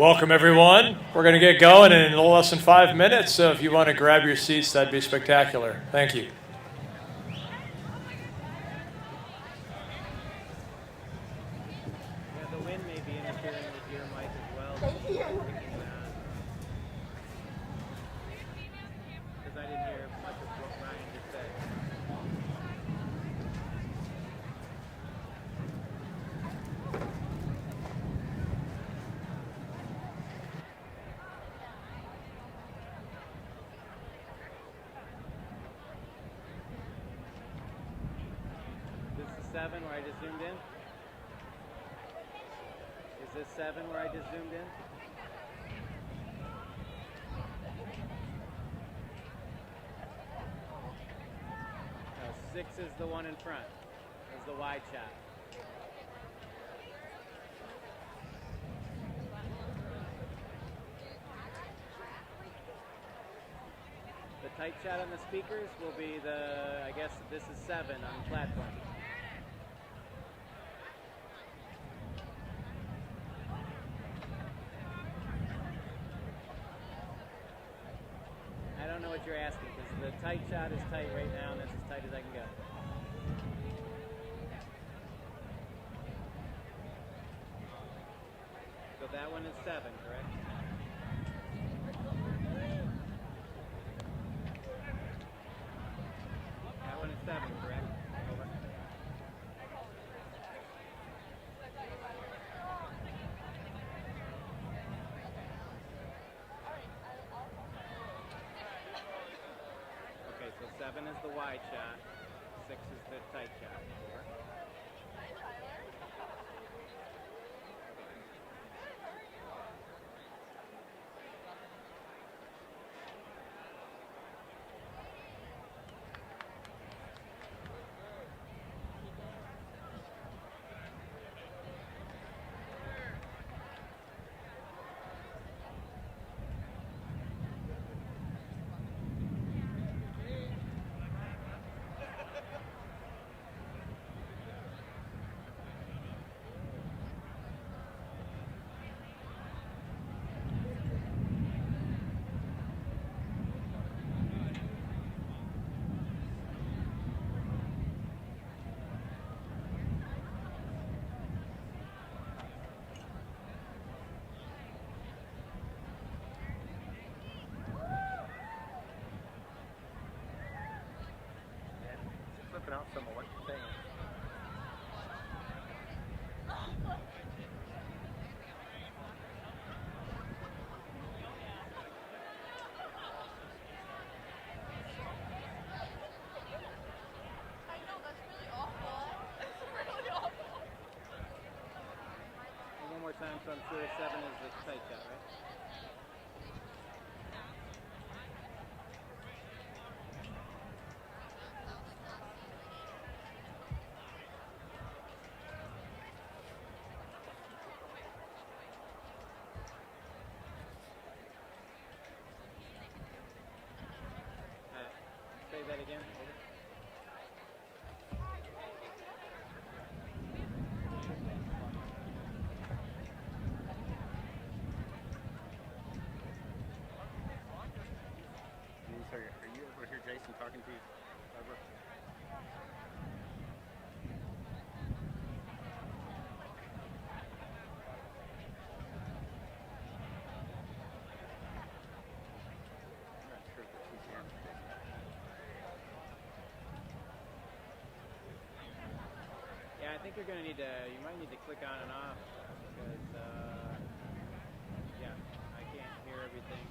Welcome, everyone. We're going to get going in a little less than 5 minutes, so if you want to grab your seats, that'd be spectacular. Thank you. The wind may be interfering with your mic as well. Because I didn't hear much of what Ryan just said. This is 7 where I just zoomed in? Is this 7 where I just zoomed in? 6 is the one in front. Is the wide shot. The tight shot on the speakers will be I guess this is 7 on the platform. I don't know what you're asking, because the tight shot is tight right now, and that's as tight as I can go. So that one is 7, correct? That one is 7, correct? Over. Okay, so 7 is the wide shot, 6 is the tight shot. Over. Out some of what you're saying. I know, that's really awful. That's really awful. One more time, so I'm sure 7 is the tight shot, right? Say that again. Over. Sorry, are you over here, Jason, talking to you? Over. I'm not sure that he's here. Yeah, I think you're gonna you might need to click on and off because, yeah, I can't hear everything.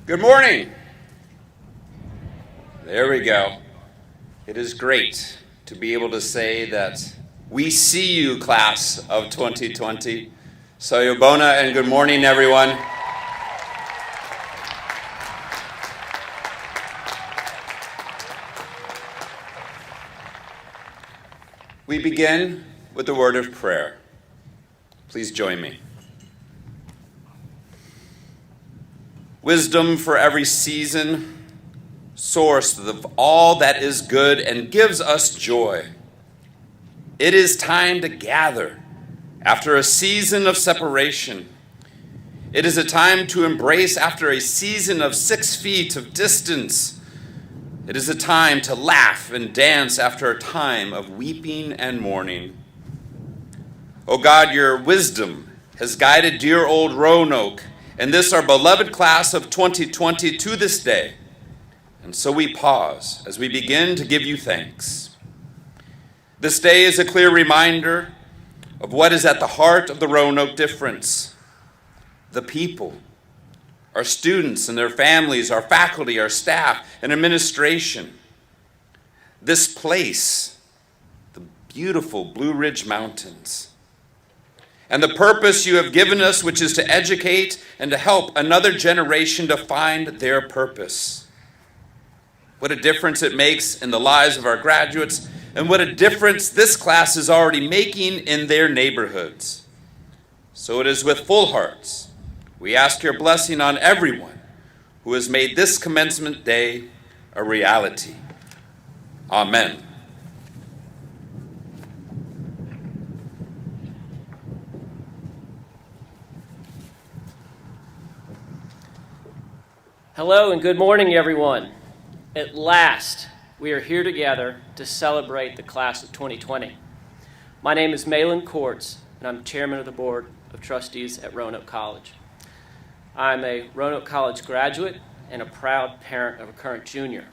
Good morning. There we go. It is great to be able to say that we see you, class of 2020. Soyobona and good morning, everyone. We begin with a word of prayer. Please join me. Wisdom for every season, source of all that is good and gives us joy. It is time to gather after a season of separation. It is a time to embrace after a season of 6 feet of distance. It is a time to laugh and dance after a time of weeping and mourning. Oh God, your wisdom has guided dear old Roanoke and this our beloved class of 2020 to this day. And so we pause as we begin to give you thanks. This day is a clear reminder of what is at the heart of the Roanoke difference. The people, our students and their families, our faculty, our staff, and administration. This place, the beautiful Blue Ridge Mountains. And the purpose you have given us, which is to educate and to help another generation to find their purpose. What a difference it makes in the lives of our graduates, and what a difference this class is already making in their neighborhoods. So it is with full hearts we ask your blessing on everyone who has made this commencement day a reality. Amen. Hello and good morning, everyone. At last, we are here together to celebrate the class of 2020. My name is Malin Courts, and I'm chairman of the Board of Trustees at Roanoke College. I'm a Roanoke College graduate and a proud parent of a current junior.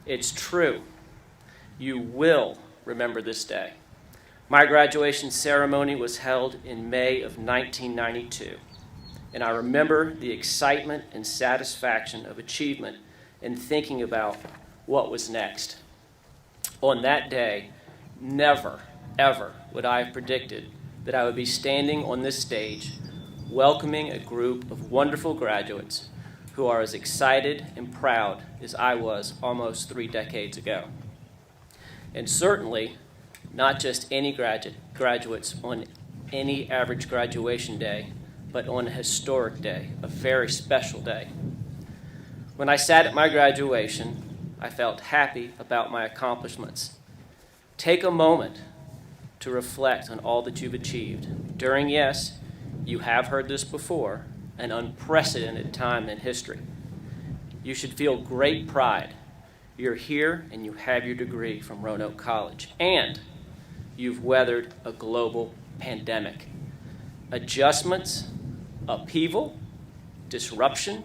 It's true. You will remember this day. My graduation ceremony was held in May of 1992, and I remember the excitement and satisfaction of achievement and thinking about what was next. On that day, never, ever would I have predicted that I would be standing on this stage welcoming a group of wonderful graduates who are as excited and proud as I was almost 3 decades ago. And certainly, not just any graduates on any average graduation day, but on a historic day, a very special day. When I sat at my graduation, I felt happy about my accomplishments. Take a moment to reflect on all that you've achieved during, yes, you have heard this before, an unprecedented time in history. You should feel great pride. You're here and you have your degree from Roanoke College, and you've weathered a global pandemic. Adjustments, upheaval, disruption,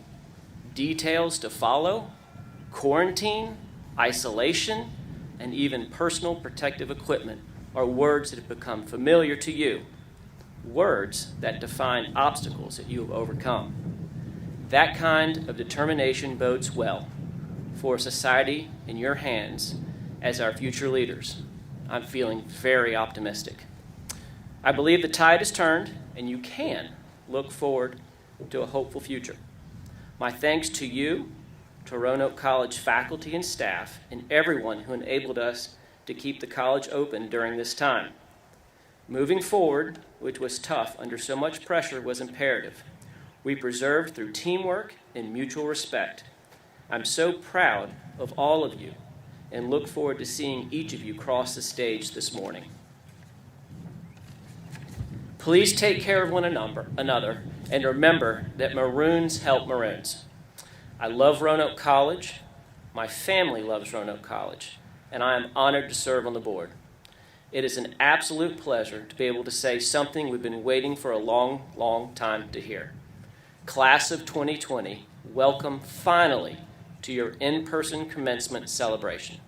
details to follow, quarantine, isolation, and even personal protective equipment are words that have become familiar to you. Words that define obstacles that you have overcome. That kind of determination bodes well for a society in your hands as our future leaders. I'm feeling very optimistic. I believe the tide has turned and you can look forward to a hopeful future. My thanks to you, to Roanoke College faculty and staff, and everyone who enabled us to keep the college open during this time. Moving forward, which was tough under so much pressure, was imperative. We persevered through teamwork and mutual respect. I'm so proud of all of you and look forward to seeing each of you cross the stage this morning. Please take care of one another and remember that Maroons help Maroons. I love Roanoke College. My family loves Roanoke College, and I am honored to serve on the board. It is an absolute pleasure to be able to say something we've been waiting for a long, long time to hear. Class of 2020, welcome finally to your in-person commencement celebration.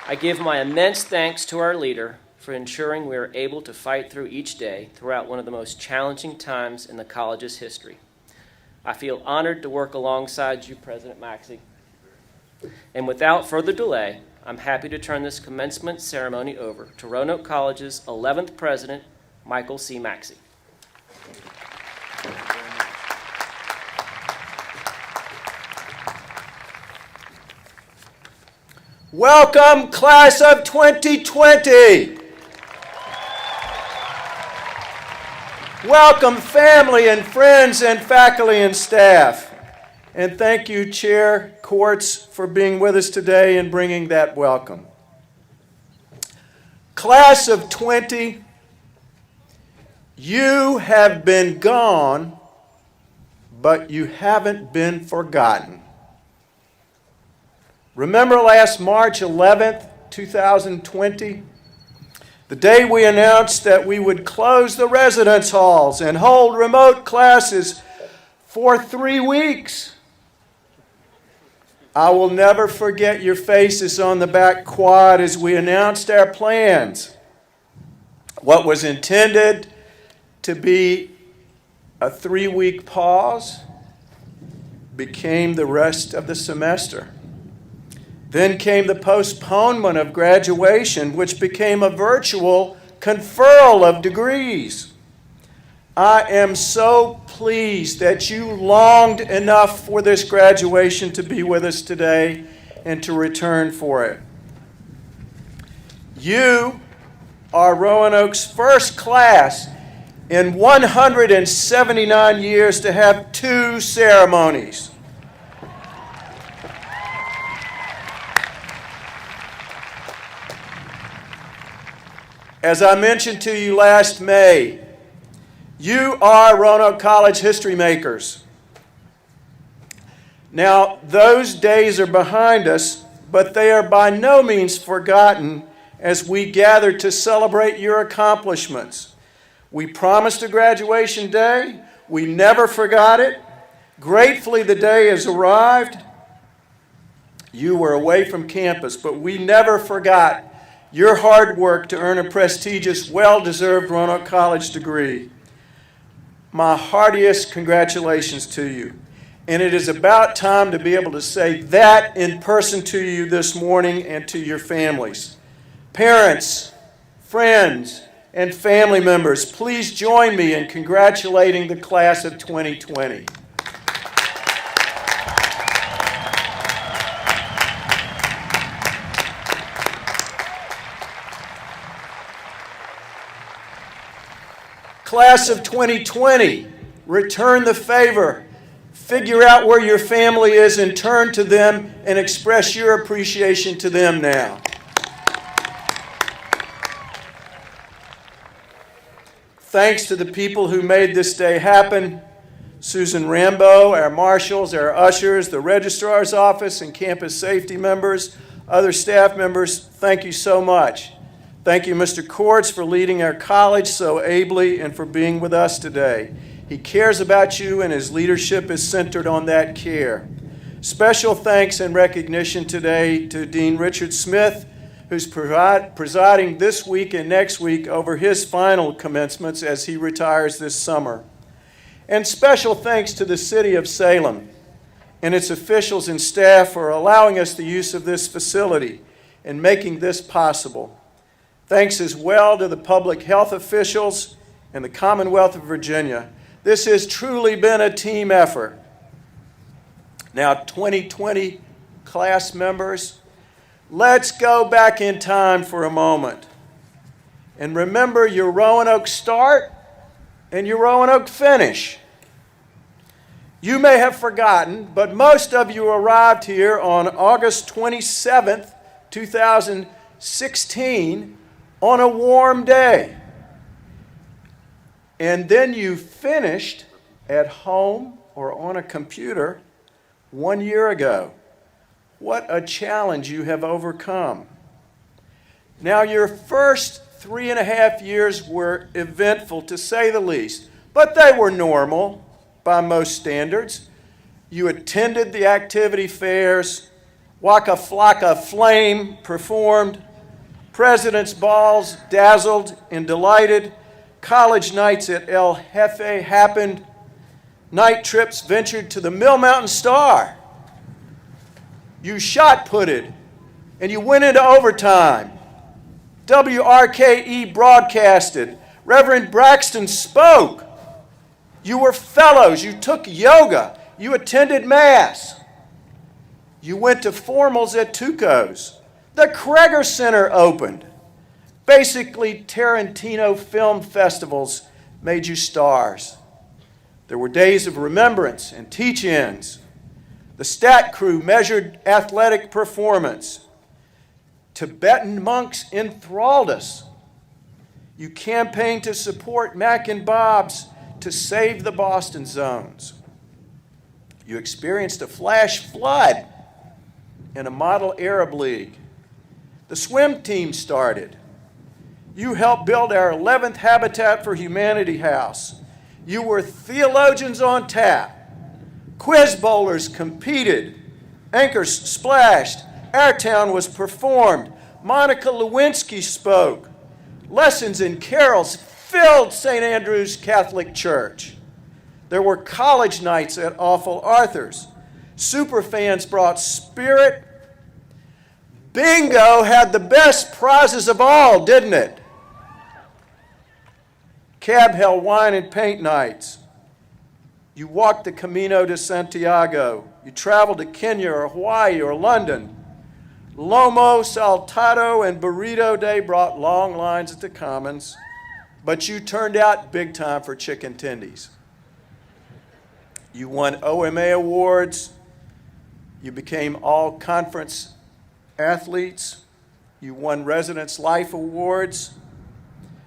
I give my immense thanks to our leader for ensuring we are able to fight through each day throughout one of the most challenging times in the college's history. I feel honored to work alongside you, President Maxey. And without further delay, I'm happy to turn this commencement ceremony over to Roanoke College's 11th president, Michael C. Maxey. Welcome, class of 2020. Welcome, family and friends and faculty and staff. And thank you, Chair Courts, for being with us today and bringing that welcome. Class of 20, you have been gone, but you haven't been forgotten. Remember last March 11th, 2020? The day we announced that we would close the residence halls and hold remote classes for 3 weeks. I will never forget your faces on the back quad as we announced our plans. What was intended to be a 3-week pause became the rest of the semester. Then came the postponement of graduation, which became a virtual conferral of degrees. I am so pleased that you longed enough for this graduation to be with us today and to return for it. You are Roanoke's first class in 179 years to have 2 ceremonies. As I mentioned to you last May, you are Roanoke College history makers. Now, those days are behind us, but they are by no means forgotten as we gather to celebrate your accomplishments. We promised a graduation day. We never forgot it. Gratefully, the day has arrived. You were away from campus, but we never forgot your hard work to earn a prestigious, well-deserved Roanoke College degree. My heartiest congratulations to you. And it is about time to be able to say that in person to you this morning and to your families. Parents, friends, and family members, please join me in congratulating the class of 2020. Class of 2020, return the favor. Figure out where your family is and turn to them and express your appreciation to them now. Thanks to the people who made this day happen. Susan Rambo, our marshals, our ushers, the registrar's office, and campus safety members, other staff members, thank you so much. Thank you, Mr. Courts, for leading our college so ably and for being with us today. He cares about you, and his leadership is centered on that care. Special thanks and recognition today to Dean Richard Smith, who's presiding this week and next week over his final commencements as he retires this summer. And special thanks to the City of Salem and its officials and staff for allowing us the use of this facility and making this possible. Thanks as well to the public health officials and the Commonwealth of Virginia. This has truly been a team effort. Now, 2020 class members, let's go back in time for a moment and remember your Roanoke start and your Roanoke finish. You may have forgotten, but most of you arrived here on August 27th, 2016, on a warm day. And then you finished at home or on a computer 1 year ago. What a challenge you have overcome. Now, your first 3.5 years were eventful, to say the least, but they were normal by most standards. You attended the activity fairs, Waka Flocka Flame performed, President's balls dazzled and delighted. College nights at El Jefe happened. Night trips ventured to the Mill Mountain Star. You shot putted and you went into overtime. WRKE broadcasted. Reverend Braxton spoke. You were fellows. You took yoga. You attended Mass. You went to formals at Tuco's. The Kreger Center opened. Basically, Tarantino film festivals made you stars. There were days of remembrance and teach-ins. The stat crew measured athletic performance. Tibetan monks enthralled us. You campaigned to support Mac and Bob's to save the Boston zones. You experienced a flash flood in a model Arab league. The swim team started. You helped build our 11th Habitat for Humanity house. You were theologians on tap. Quiz bowlers competed. Anchors splashed. Our Town was performed. Monica Lewinsky spoke. Lessons and carols filled St. Andrew's Catholic Church. There were college nights at Awful Arthur's. Superfans brought spirit. Bingo had the best prizes of all, didn't it? Cab held wine and paint nights. You walked the Camino de Santiago. You traveled to Kenya or Hawaii or London. Lomo, saltado, and burrito day brought long lines at the Commons, but you turned out big time for chicken tendies. You won OMA awards. You became all-conference athletes. You won Residence Life Awards.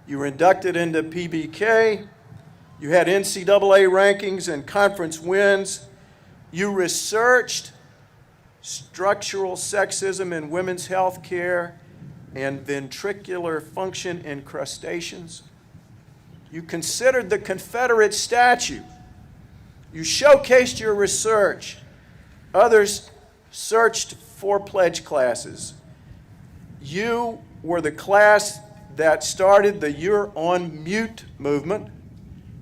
You were inducted into PBK. You had NCAA rankings and conference wins. You researched structural sexism in women's health care and ventricular function in crustaceans. You considered the Confederate statue. You showcased your research. Others searched for pledge classes. You were the class that started the You're on Mute movement.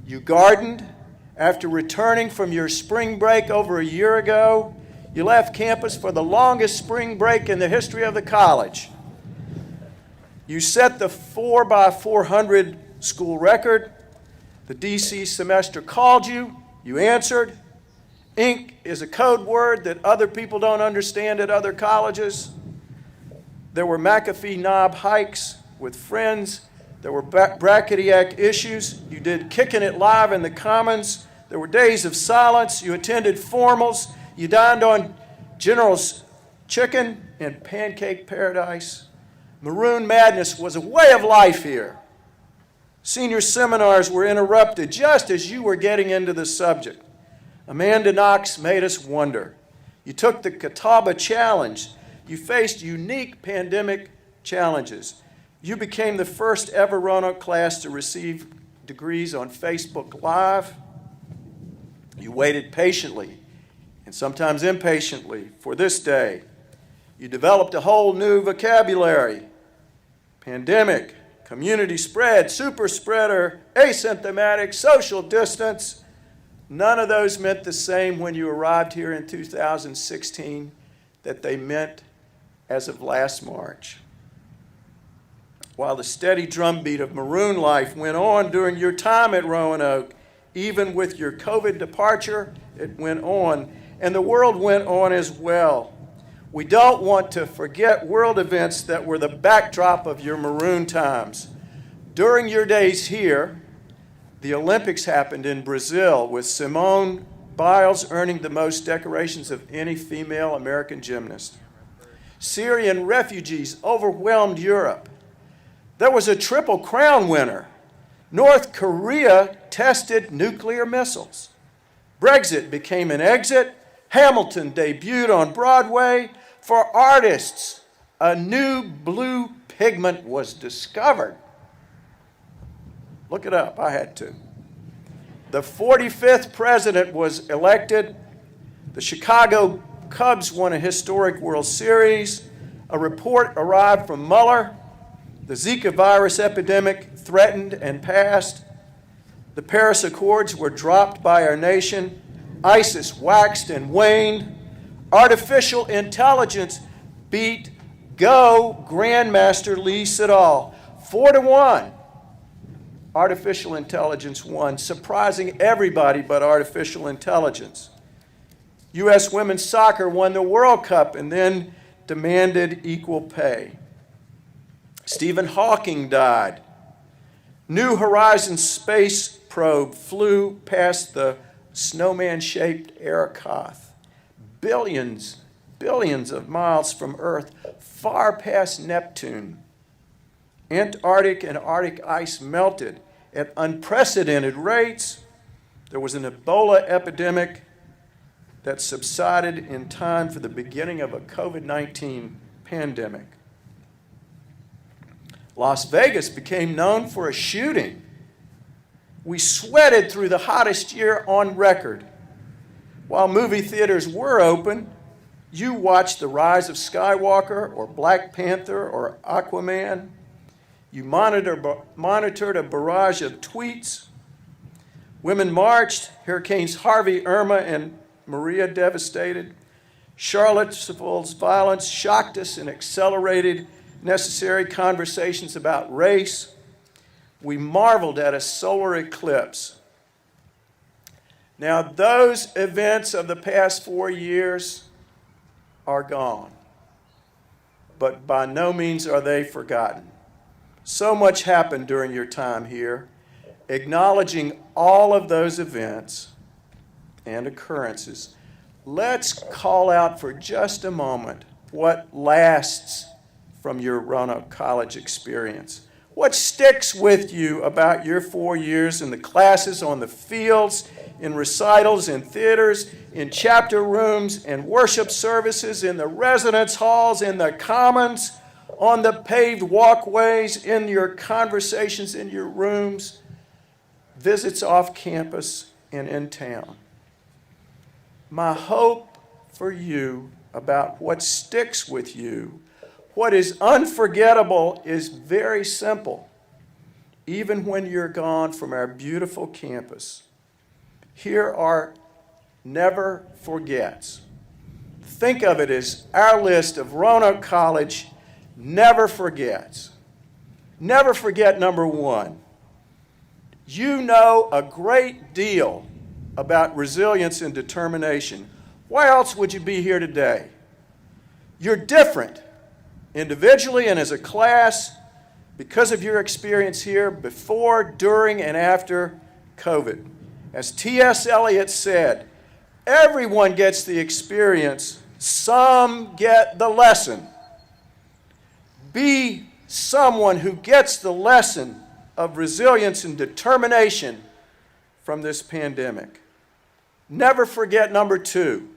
You gardened. After returning from your spring break over a year ago, you left campus for the longest spring break in the history of the college. You set the 4x400 school record. The DC semester called you. You answered. Ink is a code word that other people don't understand at other colleges. There were McAfee Knob hikes with friends. There were bracketiac issues. You did Kicking It Live in the Commons. There were days of silence. You attended formals. You dined on General's chicken and pancake paradise. Maroon madness was a way of life here. Senior seminars were interrupted just as you were getting into the subject. Amanda Knox made us wonder. You took the Catawba Challenge. You faced unique pandemic challenges. You became the first ever Roanoke class to receive degrees on Facebook Live. You waited patiently and sometimes impatiently for this day. You developed a whole new vocabulary. Pandemic, community spread, super spreader, asymptomatic, social distance. None of those meant the same when you arrived here in 2016 that they meant as of last March. While the steady drumbeat of Maroon life went on during your time at Roanoke, even with your COVID departure, it went on, and the world went on as well. We don't want to forget world events that were the backdrop of your Maroon times. During your days here, the Olympics happened in Brazil, with Simone Biles earning the most decorations of any female American gymnast. Syrian refugees overwhelmed Europe. There was a Triple Crown winner. North Korea tested nuclear missiles. Brexit became an exit. Hamilton debuted on Broadway. For artists, a new blue pigment was discovered. Look it up, I had to. The 45th president was elected. The Chicago Cubs won a historic World Series. A report arrived from Mueller. The Zika virus epidemic threatened and passed. The Paris Accords were dropped by our nation. ISIS waxed and waned. Artificial intelligence beat Go Grandmaster Lee Sedol 4-1. Artificial intelligence won, surprising everybody but artificial intelligence. U.S. women's soccer won the World Cup and then demanded equal pay. Stephen Hawking died. New Horizons space probe flew past the snowman-shaped Arakoth, billions of miles from Earth, far past Neptune. Antarctic and Arctic ice melted at unprecedented rates. There was an Ebola epidemic that subsided in time for the beginning of a COVID-19 pandemic. Las Vegas became known for a shooting. We sweated through the hottest year on record. While movie theaters were open, you watched the rise of Skywalker or Black Panther or Aquaman. You monitored a barrage of tweets. Women marched. Hurricanes Harvey, Irma, and Maria devastated. Charlottesville's violence shocked us and accelerated necessary conversations about race. We marveled at a solar eclipse. Now, those events of the past 4 years are gone, but by no means are they forgotten. So much happened during your time here. Acknowledging all of those events and occurrences, let's call out for just a moment what lasts from your Roanoke College experience. What sticks with you about your 4 years in the classes, on the fields, in recitals, in theaters, in chapter rooms, in worship services, in the residence halls, in the commons, on the paved walkways, in your conversations in your rooms, visits off campus and in town? My hope for you about what sticks with you, what is unforgettable, is very simple. Even when you're gone from our beautiful campus, here are never forgets. Think of it as our list of Roanoke College never forgets. Never forget number one. You know a great deal about resilience and determination. Why else would you be here today? You're different individually and as a class because of your experience here before, during, and after COVID. As T.S. Eliot said, everyone gets the experience, some get the lesson. Be someone who gets the lesson of resilience and determination from this pandemic. Never forget number two.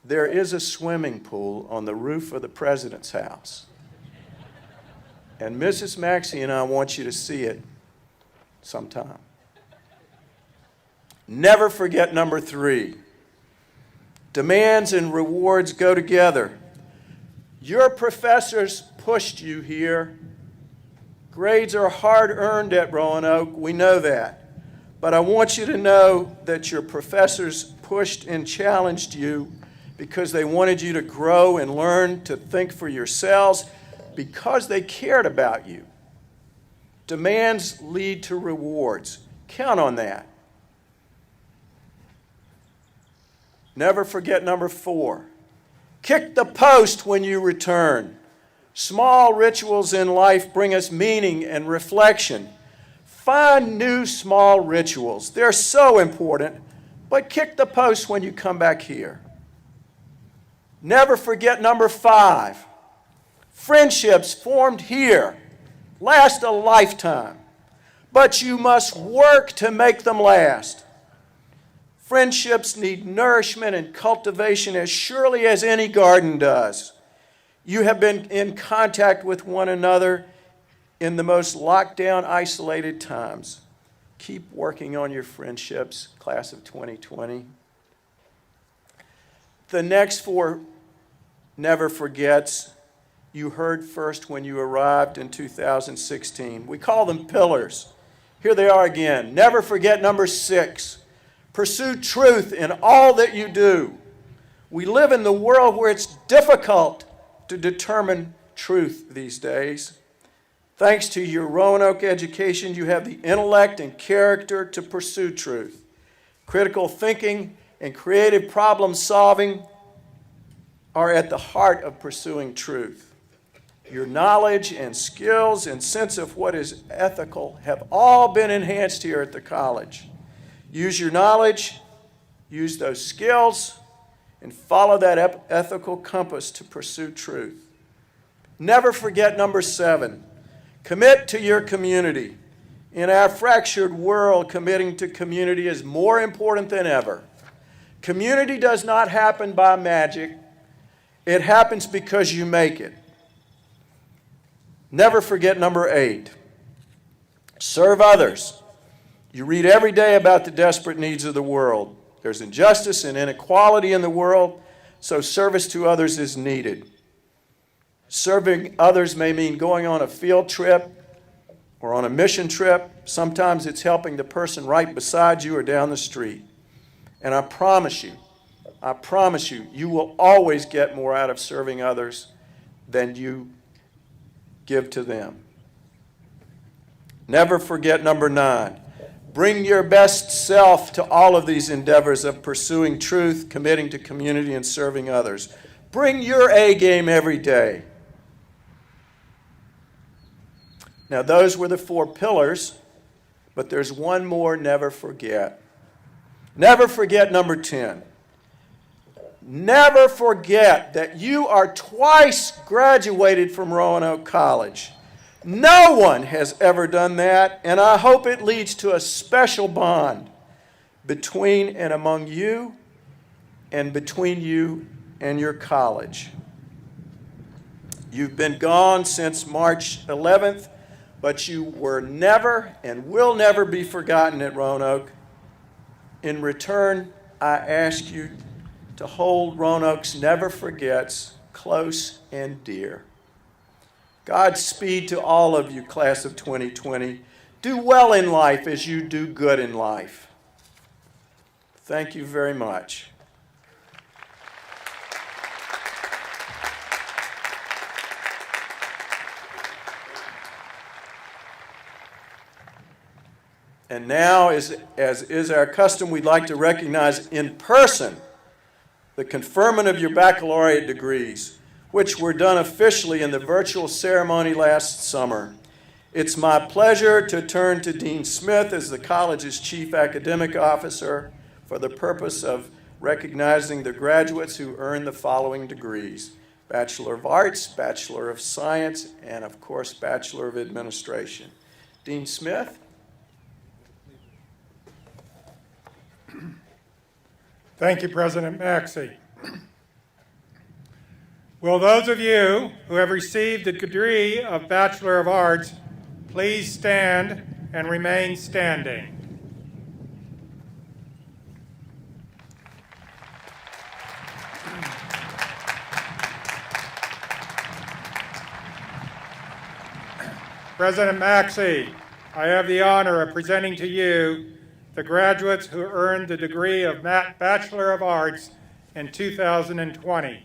There is a swimming pool on the roof of the president's house. And Mrs. Maxey and I want you to see it sometime. Never forget number three. Demands and rewards go together. Your professors pushed you here. Grades are hard-earned at Roanoke, we know that. But I want you to know that your professors pushed and challenged you because they wanted you to grow and learn to think for yourselves, because they cared about you. Demands lead to rewards. Count on that. Never forget number four. Kick the post when you return. Small rituals in life bring us meaning and reflection. Find new small rituals. They're so important, but kick the post when you come back here. Never forget number five. Friendships formed here last a lifetime, but you must work to make them last. Friendships need nourishment and cultivation as surely as any garden does. You have been in contact with one another in the most lockdown, isolated times. Keep working on your friendships, class of 2020. The next four never forgets. you heard first when you arrived in 2016. We call them pillars. Here they are again. Never forget number 6. Pursue truth in all that you do. We live in the world where it's difficult to determine truth these days. Thanks to your Roanoke education, you have the intellect and character to pursue truth. Critical thinking and creative problem solving are at the heart of pursuing truth. Your knowledge and skills and sense of what is ethical have all been enhanced here at the college. Use your knowledge, use those skills, and follow that ethical compass to pursue truth. Never forget number 7. Commit to your community. In our fractured world, committing to community is more important than ever. Community does not happen by magic. It happens because you make it. Never forget number 8. Serve others. You read every day about the desperate needs of the world. There's injustice and inequality in the world, so service to others is needed. Serving others may mean going on a field trip or on a mission trip. Sometimes it's helping the person right beside you or down the street. And I promise you, you will always get more out of serving others than you give to them. Never forget number 9. Bring your best self to all of these endeavors of pursuing truth, committing to community, and serving others. Bring your A game every day. Now, those were the 4 pillars, but there's one more never forget. Never forget number 10. Never forget that you are twice graduated from Roanoke College. No one has ever done that, and I hope it leads to a special bond between and among you and between you and your college. You've been gone since March 11th, but you were never and will never be forgotten at Roanoke. In return, I ask you to hold Roanoke's Never Forgets close and dear. Godspeed to all of you, class of 2020. Do well in life as you do good in life. Thank you very much. And now, as is our custom, we'd like to recognize in person the conferment of your baccalaureate degrees, which were done officially in the virtual ceremony last summer. It's my pleasure to turn to Dean Smith as the college's chief academic officer for the purpose of recognizing the graduates who earned the following degrees: Bachelor of Arts, Bachelor of Science, and of course, Bachelor of Administration. Dean Smith. Thank you, President Maxey. Will those of you who have received the degree of Bachelor of Arts please stand and remain standing? President Maxey, I have the honor of presenting to you the graduates who earned the degree of Bachelor of Arts in 2020.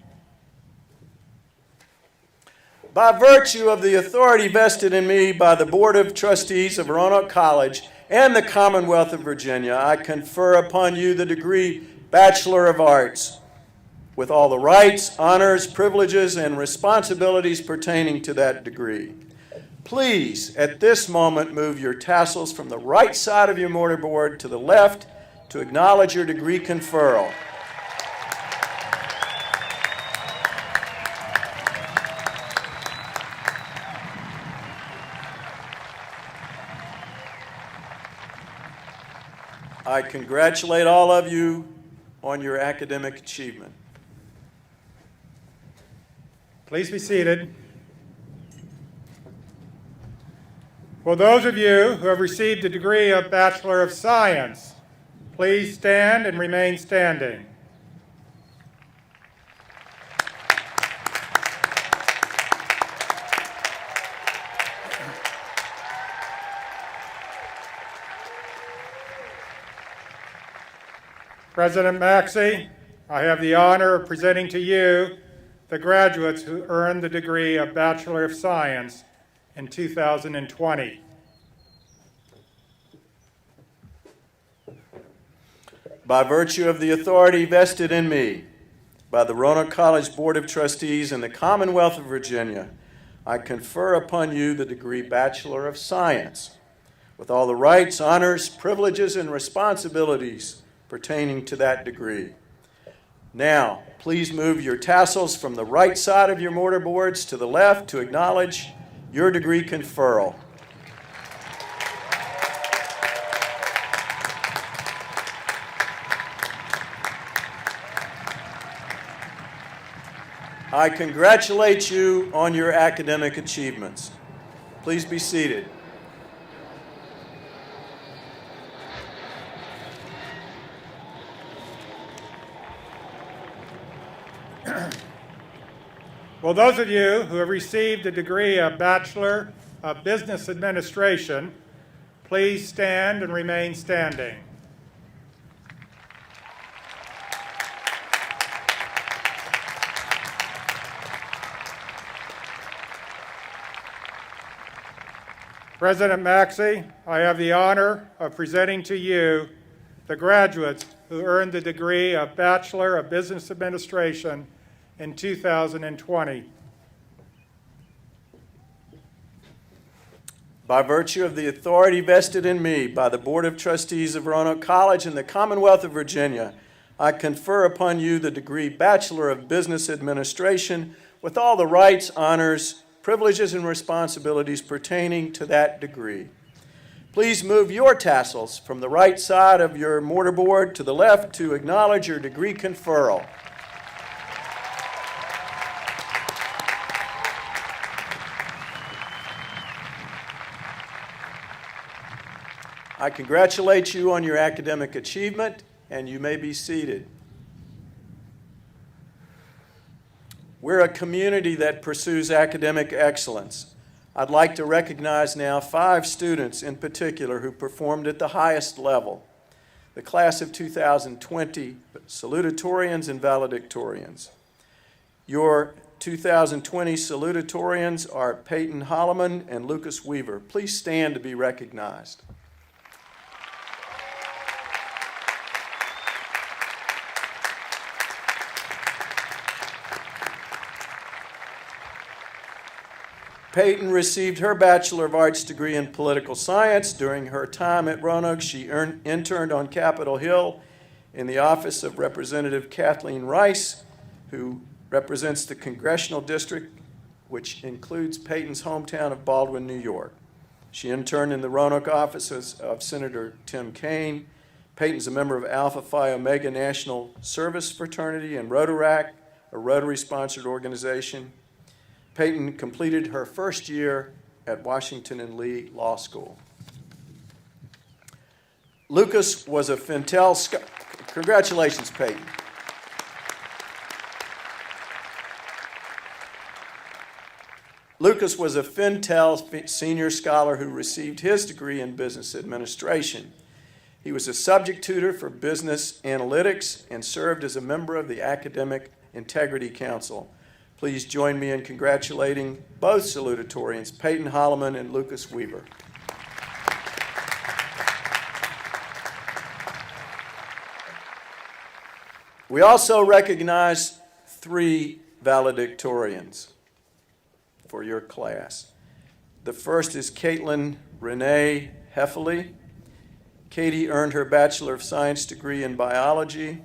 By virtue of the authority vested in me by the Board of Trustees of Roanoke College and the Commonwealth of Virginia, I confer upon you the degree Bachelor of Arts, with all the rights, honors, privileges, and responsibilities pertaining to that degree. Please, at this moment, move your tassels from the right side of your mortarboard to the left to acknowledge your degree conferral. I congratulate all of you on your academic achievement. Please be seated. Will those of you who have received the degree of Bachelor of Science please stand and remain standing? President Maxey, I have the honor of presenting to you the graduates who earned the degree of Bachelor of Science in 2020. By virtue of the authority vested in me by the Roanoke College Board of Trustees and the Commonwealth of Virginia, I confer upon you the degree Bachelor of Science, with all the rights, honors, privileges, and responsibilities pertaining to that degree. Now, please move your tassels from the right side of your mortarboards to the left to acknowledge your degree conferral. I congratulate you on your academic achievements. Please be seated. Will those of you who have received the degree of Bachelor of Business Administration please stand and remain standing? President Maxey, I have the honor of presenting to you the graduates who earned the degree of Bachelor of Business Administration in 2020. By virtue of the authority vested in me by the Board of Trustees of Roanoke College and the Commonwealth of Virginia, I confer upon you the degree Bachelor of Business Administration with all the rights, honors, privileges, and responsibilities pertaining to that degree. Please move your tassels from the right side of your mortarboard to the left to acknowledge your degree conferral. I congratulate you on your academic achievement, and you may be seated. We're a community that pursues academic excellence. I'd like to recognize now 5 students in particular who performed at the highest level. The class of 2020 salutatorians and valedictorians. Your 2020 salutatorians are Peyton Holloman and Lucas Weaver. Please stand to be recognized. Peyton received her Bachelor of Arts degree in Political Science. During her time at Roanoke, she interned on Capitol Hill in the office of Representative Kathleen Rice, who represents the congressional district, which includes Peyton's hometown of Baldwin, New York. She interned in the Roanoke offices of Senator Tim Kaine. Peyton's a member of Alpha Phi Omega National Service Fraternity and Rotaract, a Rotary-sponsored organization. Peyton completed her first year at Washington and Lee Law School. Lucas was a Fintel scholar. Congratulations, Peyton. Lucas was a Fintel senior scholar who received his degree in business administration. He was a subject tutor for business analytics and served as a member of the Academic Integrity Council. Please join me in congratulating both salutatorians, Peyton Holloman and Lucas Weaver. We also recognize 3 valedictorians for your class. The first is Caitlin Renee Heffley. Katie earned her Bachelor of Science degree in biology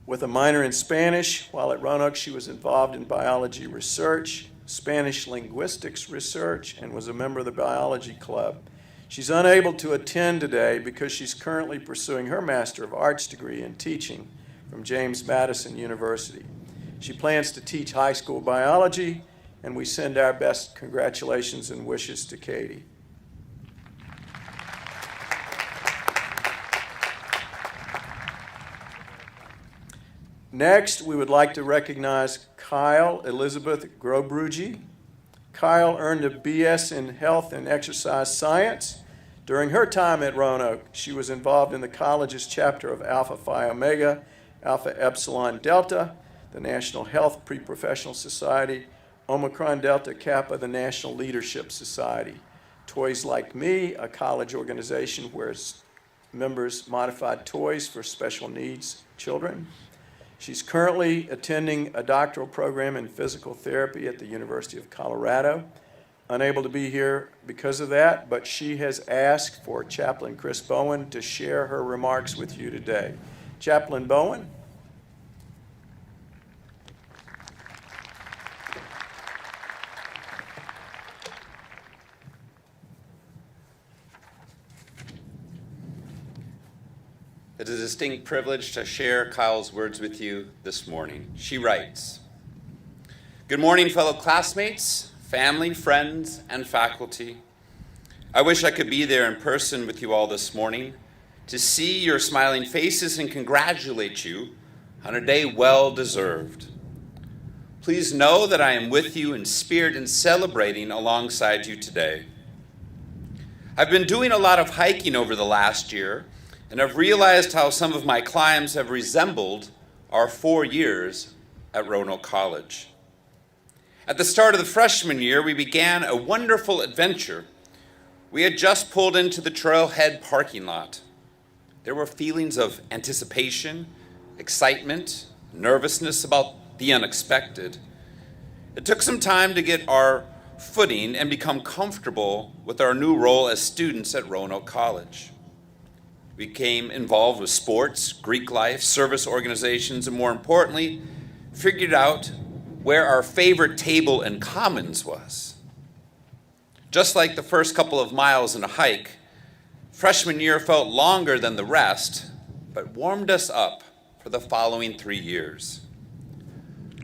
with a minor in Spanish. While at Roanoke, she was involved in biology research, Spanish linguistics research, and was a member of the biology club. She's unable to attend today because she's currently pursuing her Master of Arts degree in teaching from James Madison University. She plans to teach high school biology, and we send our best congratulations and wishes to Katie. Next, we would like to recognize Kyle Elizabeth Grobrugi. Kyle earned a BS in Health and Exercise Science. During her time at Roanoke, she was involved in the college's chapter of Alpha Phi Omega, Alpha Epsilon Delta, the National Health Pre-Professional Society, Omicron Delta Kappa, the National Leadership Society. Toys Like Me, a college organization where members modified toys for special needs children. She's currently attending a doctoral program in physical therapy at the University of Colorado. Unable to be here because of that, but she has asked for Chaplain Chris Bowen to share her remarks with you today. Chaplain Bowen. It is a distinct privilege to share Kyle's words with you this morning. She writes, "Good morning, fellow classmates, family, friends, and faculty. I wish I could be there in person with you all this morning to see your smiling faces and congratulate you on a day well deserved. Please know that I am with you in spirit and celebrating alongside you today. I've been doing a lot of hiking over the last year, and I've realized how some of my climbs have resembled our 4 years at Roanoke College. At the start of the freshman year, we began a wonderful adventure. We had just pulled into the trailhead parking lot. There were feelings of anticipation, excitement, nervousness about the unexpected. It took some time to get our footing and become comfortable with our new role as students at Roanoke College. We became involved with sports, Greek life, service organizations, and more importantly, figured out where our favorite table in commons was. Just like the first couple of miles in a hike, freshman year felt longer than the rest, but warmed us up for the following 3 years.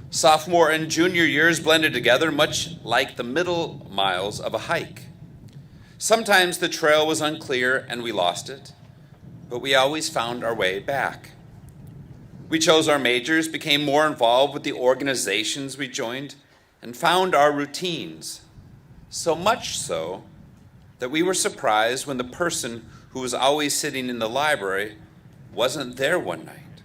Sophomore and junior years blended together much like the middle miles of a hike. Sometimes the trail was unclear and we lost it, but we always found our way back. We chose our majors, became more involved with the organizations we joined, and found our routines. So much so that we were surprised when the person who was always sitting in the library wasn't there one night.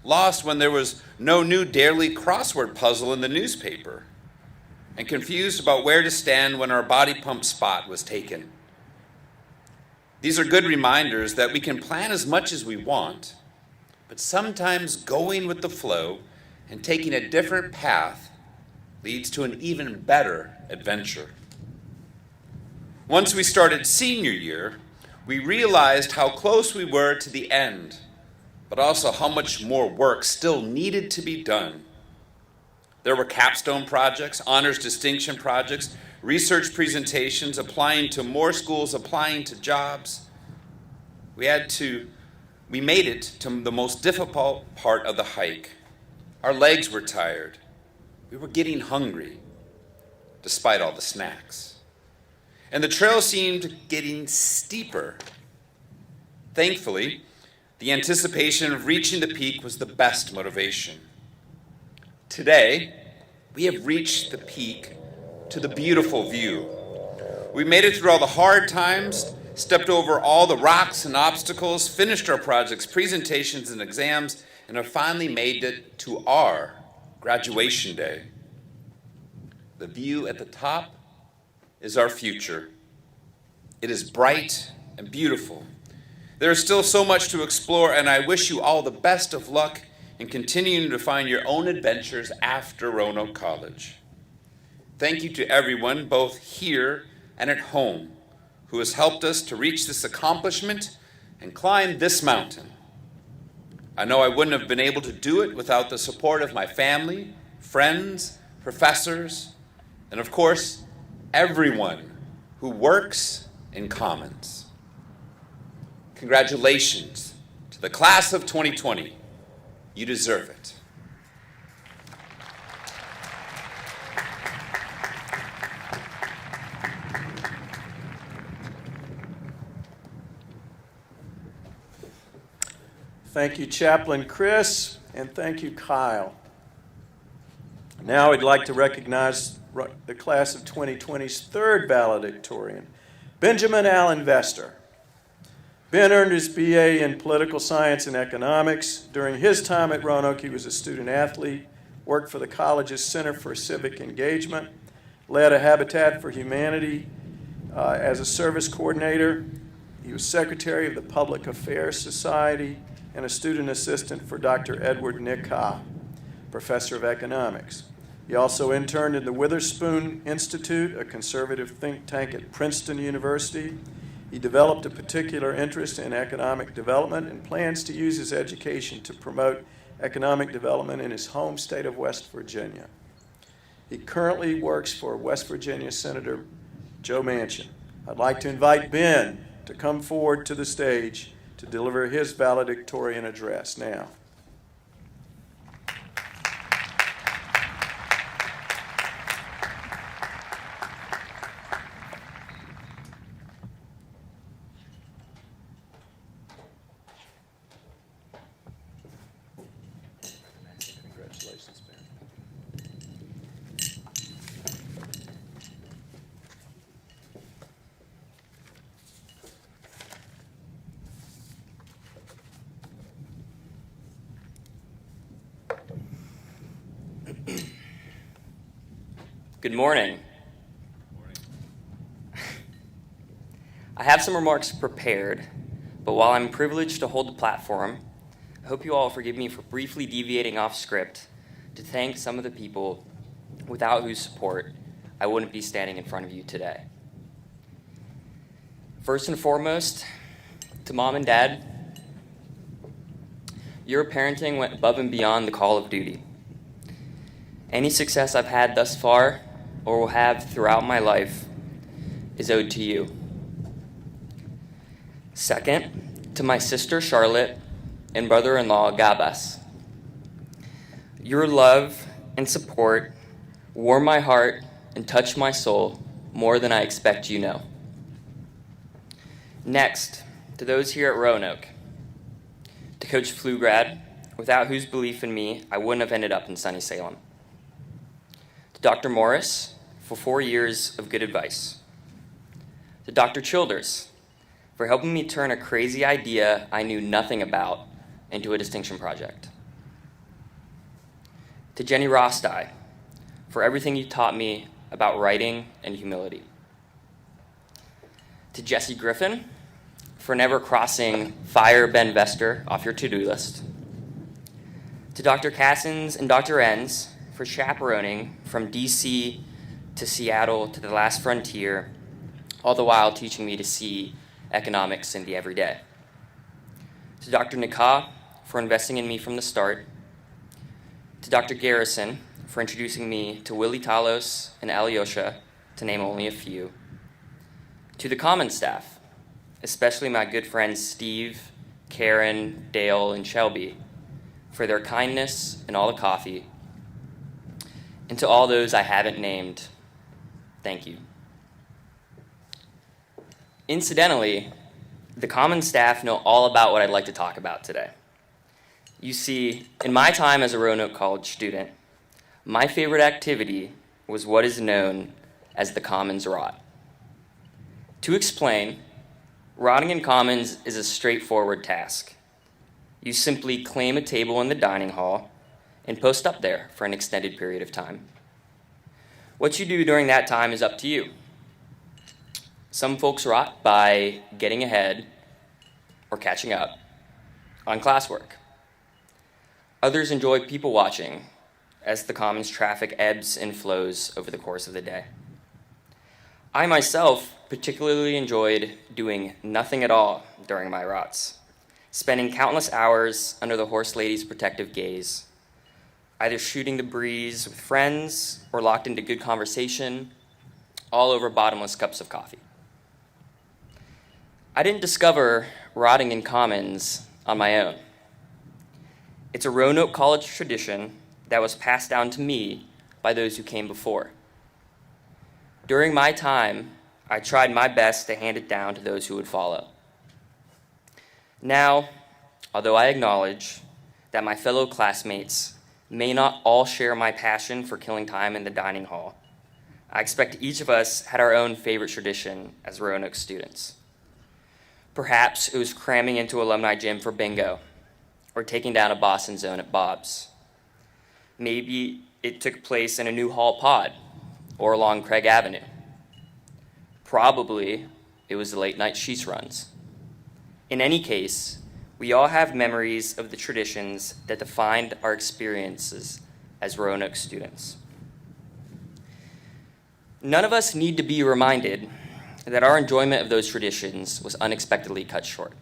Lost when there was no new daily crossword puzzle in the newspaper, and confused about where to stand when our body pump spot was taken. These are good reminders that we can plan as much as we want, but sometimes going with the flow and taking a different path leads to an even better adventure. Once we started senior year, we realized how close we were to the end, but also how much more work still needed to be done. There were capstone projects, honors distinction projects, research presentations, applying to more schools, applying to jobs. We made it to the most difficult part of the hike. Our legs were tired. We were getting hungry, despite all the snacks. And the trail seemed getting steeper. Thankfully, the anticipation of reaching the peak was the best motivation. Today, we have reached the peak to the beautiful view. We made it through all the hard times, stepped over all the rocks and obstacles, finished our projects, presentations, and exams, and have finally made it to our graduation day. The view at the top is our future. It is bright and beautiful. There is still so much to explore, and I wish you all the best of luck in continuing to find your own adventures after Roanoke College. Thank you to everyone, both here and at home, who has helped us to reach this accomplishment and climb this mountain. I know I wouldn't have been able to do it without the support of my family, friends, professors, and of course, everyone who works in Commons. Congratulations to the class of 2020. You deserve it. Thank you, Chaplain Chris, and thank you, Kyle. Now I'd like to recognize the class of 2020's third valedictorian, Benjamin Allen Vester. Ben earned his BA in political science and economics. During his time at Roanoke, he was a student athlete, worked for the college's Center for Civic Engagement, led a Habitat for Humanity as a service coordinator. He was secretary of the Public Affairs Society and a student assistant for Dr. Edward Nicka, professor of economics. He also interned in the Witherspoon Institute, a conservative think tank at Princeton University. He developed a particular interest in economic development and plans to use his education to promote economic development in his home state of West Virginia. He currently works for West Virginia Senator Joe Manchin. I'd like to invite Ben to come forward to the stage to deliver his valedictorian address now. Congratulations, Ben. Good morning. I have some remarks prepared, but while I'm privileged to hold the platform, I hope you all forgive me for briefly deviating off script to thank some of the people without whose support I wouldn't be standing in front of you today. First and foremost, to Mom and Dad, your parenting went above and beyond the call of duty. Any success I've had thus far, or will have throughout my life, is owed to you. Second, to my sister Charlotte and brother-in-law Gabas. Your love and support warm my heart and touch my soul more than I expect you know. Next, to those here at Roanoke. To Coach Pflugrad, without whose belief in me, I wouldn't have ended up in sunny Salem. To Dr. Morris, for 4 years of good advice. To Dr. Childers, for helping me turn a crazy idea I knew nothing about into a distinction project. To Jenny Rosti, for everything you taught me about writing and humility. To Jesse Griffin, for never crossing Fire Ben Vester off your to-do list. To Dr. Cassins and Dr. Enns, for chaperoning from DC to Seattle to the last frontier, all the while teaching me to see economics in the everyday. To Dr. Nicka, for investing in me from the start. To Dr. Garrison, for introducing me to Willie Talos and Alyosha, to name only a few. To the common staff, especially my good friends Steve, Karen, Dale, and Shelby, for their kindness and all the coffee. And to all those I haven't named, thank you. Incidentally, the common staff know all about what I'd like to talk about today. You see, in my time as a Roanoke College student, my favorite activity was what is known as the Commons Rot. To explain, rotting in Commons is a straightforward task. You simply claim a table in the dining hall and post up there for an extended period of time. What you do during that time is up to you. Some folks rot by getting ahead or catching up on classwork. Others enjoy people watching as the Commons traffic ebbs and flows over the course of the day. I myself particularly enjoyed doing nothing at all during my rots, spending countless hours under the horse lady's protective gaze, either shooting the breeze with friends or locked into good conversation, all over bottomless cups of coffee. I didn't discover rotting in Commons on my own. It's a Roanoke College tradition that was passed down to me by those who came before. During my time, I tried my best to hand it down to those who would follow. Now, although I acknowledge that my fellow classmates may not all share my passion for killing time in the dining hall, I expect each of us had our own favorite tradition as Roanoke students. Perhaps it was cramming into alumni gym for bingo, or taking down a Boston zone at Bob's. Maybe it took place in a new hall pod, or along Craig Avenue. Probably it was the late night sheets runs. In any case, we all have memories of the traditions that defined our experiences as Roanoke students. None of us need to be reminded that our enjoyment of those traditions was unexpectedly cut short.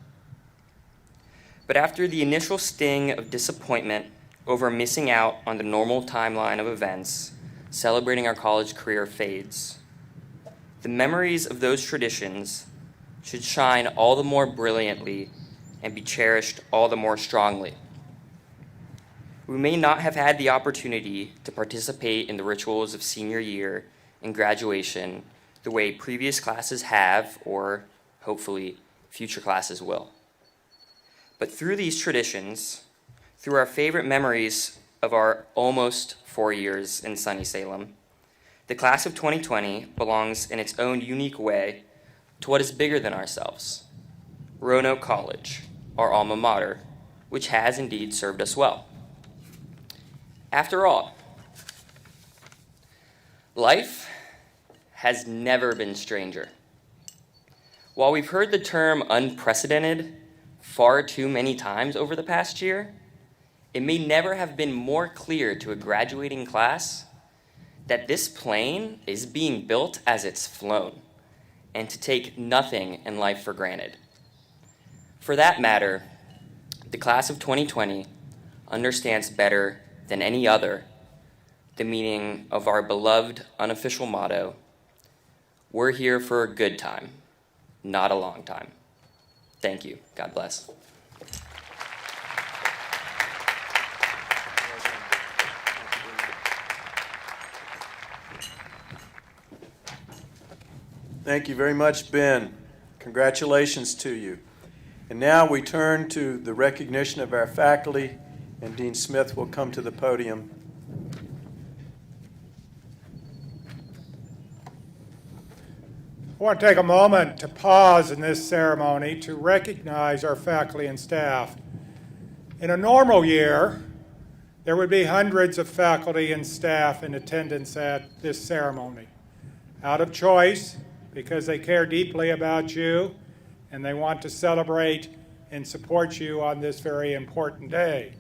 But after the initial sting of disappointment over missing out on the normal timeline of events celebrating our college career fades, the memories of those traditions should shine all the more brilliantly and be cherished all the more strongly. We may not have had the opportunity to participate in the rituals of senior year and graduation the way previous classes have, or hopefully future classes will. But through these traditions, through our favorite memories of our almost 4 years in sunny Salem, the class of 2020 belongs in its own unique way to what is bigger than ourselves, Roanoke College, our alma mater, which has indeed served us well. After all, life has never been stranger. While we've heard the term unprecedented far too many times over the past year, it may never have been more clear to a graduating class that this plane is being built as it's flown, and to take nothing in life for granted. For that matter, the class of 2020 understands better than any other the meaning of our beloved unofficial motto, "We're here for a good time, not a long time." Thank you. God bless. Thank you very much, Ben. Congratulations to you. And now we turn to the recognition of our faculty, and Dean Smith will come to the podium. I want to take a moment to pause in this ceremony to recognize our faculty and staff. In a normal year, there would be hundreds of faculty and staff in attendance at this ceremony. Out of choice, because they care deeply about you and they want to celebrate and support you on this very important day.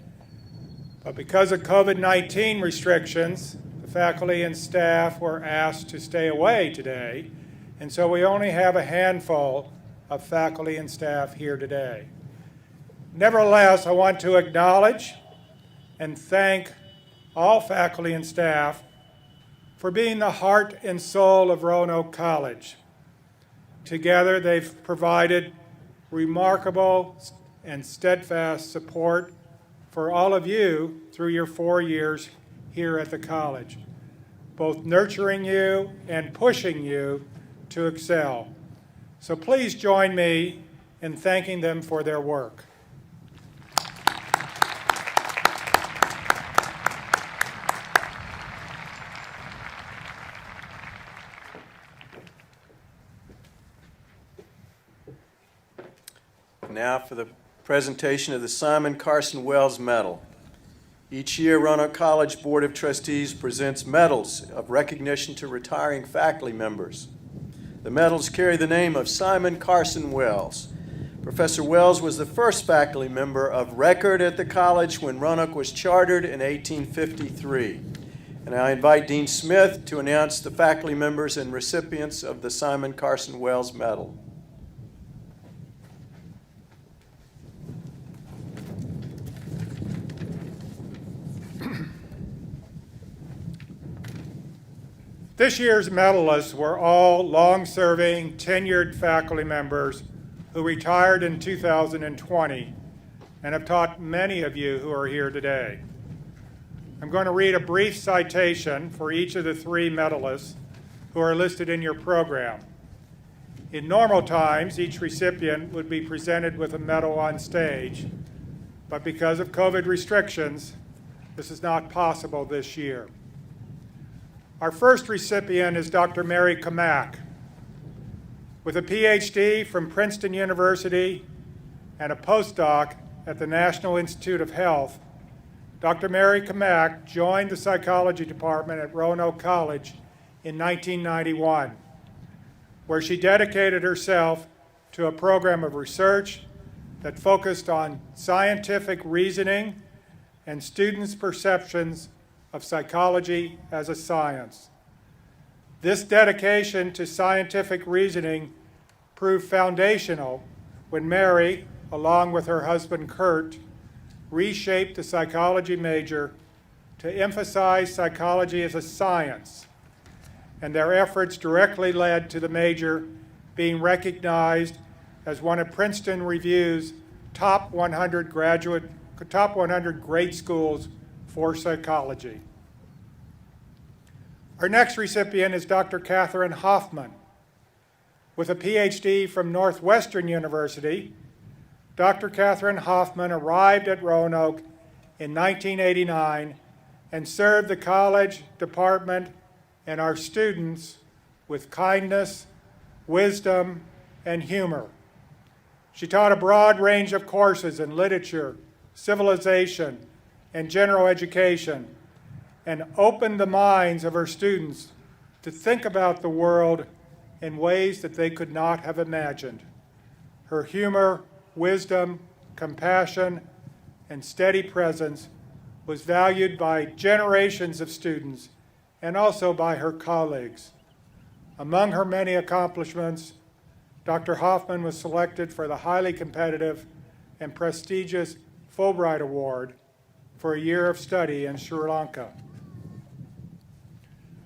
But because of COVID-19 restrictions, the faculty and staff were asked to stay away today, and so we only have a handful of faculty and staff here today. Nevertheless, I want to acknowledge and thank all faculty and staff for being the heart and soul of Roanoke College. Together, they've provided remarkable and steadfast support for all of you through your 4 years here at the college, both nurturing you and pushing you to excel. So please join me in thanking them for their work. Now for the presentation of the Simon Carson Wells Medal. Each year, Roanoke College Board of Trustees presents medals of recognition to retiring faculty members. The medals carry the name of Simon Carson Wells. Professor Wells was the first faculty member of record at the college when Roanoke was chartered in 1853. And I invite Dean Smith to announce the faculty members and recipients of the Simon Carson Wells Medal. This year's medalists were all long-serving, tenured faculty members who retired in 2020 and have taught many of you who are here today. I'm going to read a brief citation for each of the 3 medalists who are listed in your program. In normal times, each recipient would be presented with a medal on stage, but because of COVID restrictions, this is not possible this year. Our first recipient is Dr. Mary Kamak. With a PhD from Princeton University and a postdoc at the National Institute of Health, Dr. Mary Kamak joined the psychology department at Roanoke College in 1991, where she dedicated herself to a program of research that focused on scientific reasoning and students' perceptions of psychology as a science. This dedication to scientific reasoning proved foundational when Mary, along with her husband Kurt, reshaped the psychology major to emphasize psychology as a science, and their efforts directly led to the major being recognized as one of Princeton Review's top 100 great schools for psychology. Our next recipient is Dr. Catherine Hoffman. With a PhD from Northwestern University, Dr. Catherine Hoffman arrived at Roanoke in 1989 and served the college, department, and our students with kindness, wisdom, and humor. She taught a broad range of courses in literature, civilization, and general education, and opened the minds of her students to think about the world in ways that they could not have imagined. Her humor, wisdom, compassion, and steady presence was valued by generations of students and also by her colleagues. Among her many accomplishments, Dr. Hoffman was selected for the highly competitive and prestigious Fulbright Award for a year of study in Sri Lanka.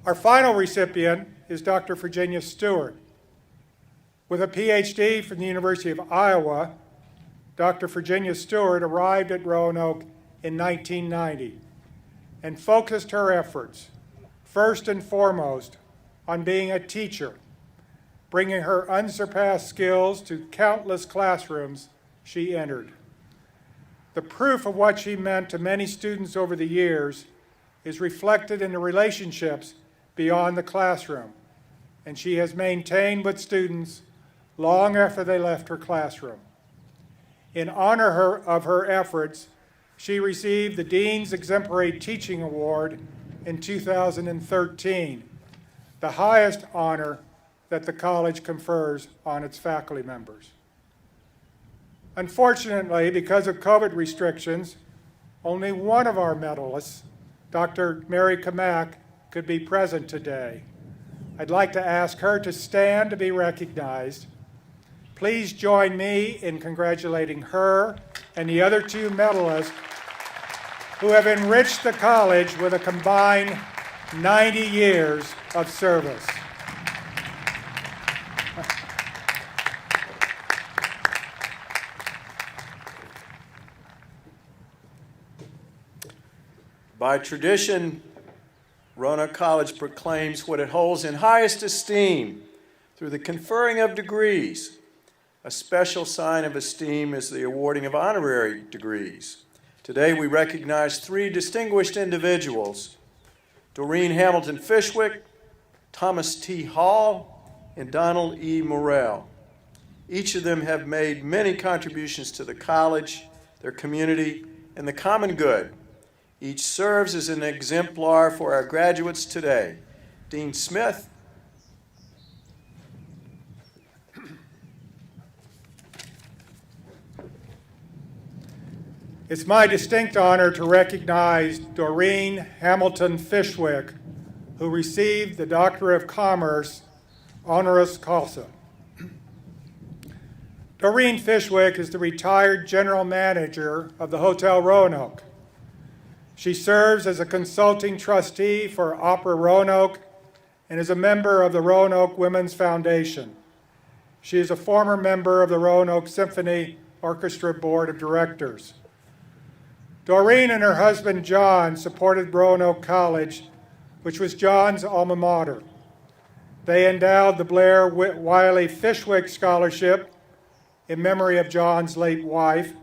Our final recipient is Dr. Virginia Stewart. With a PhD from the University of Iowa, Dr. Virginia Stewart arrived at Roanoke in 1990 and focused her efforts, first and foremost, on being a teacher, bringing her unsurpassed skills to countless classrooms she entered. The proof of what she meant to many students over the years is reflected in the relationships beyond the classroom, and she has maintained with students long after they left her classroom. In honor of her efforts, she received the Dean's Exemplary Teaching Award in 2013, the highest honor that the college confers on its faculty members. Unfortunately, because of COVID restrictions, only one of our medalists, Dr. Mary Kamak, could be present today. I'd like to ask her to stand to be recognized. Please join me in congratulating her and the other two medalists who have enriched the college with a combined 90 years of service. By tradition, Roanoke College proclaims what it holds in highest esteem through the conferring of degrees. A special sign of esteem is the awarding of honorary degrees. Today we recognize three distinguished individuals: Doreen Hamilton Fishwick, Thomas T. Hall, and Donald E. Morrell. Each of them have made many contributions to the college, their community, and the common good. Each serves as an exemplar for our graduates today. Dean Smith. It's my distinct honor to recognize Doreen Hamilton Fishwick, who received the Doctor of Commerce honoris causa. Doreen Fishwick is the retired general manager of the Hotel Roanoke. She serves as a consulting trustee for Opera Roanoke and is a member of the Roanoke Women's Foundation. She is a former member of the Roanoke Symphony Orchestra Board of Directors. Doreen and her husband John supported Roanoke College, which was John's alma mater. They endowed the Blair Wiley Fishwick Scholarship in memory of John's late wife,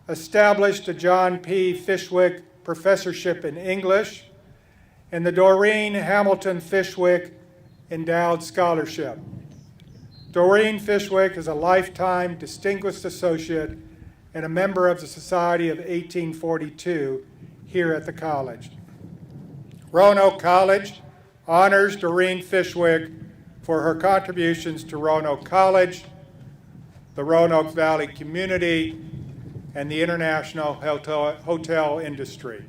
established the John P. Fishwick Professorship in English, and the Doreen Hamilton Fishwick Endowed Scholarship. Doreen Fishwick is a lifetime Distinguished Associate and a member of the Society of 1842 here at the college. Roanoke College honors Doreen Fishwick for her contributions to Roanoke College, the Roanoke Valley community, and the international hotel industry.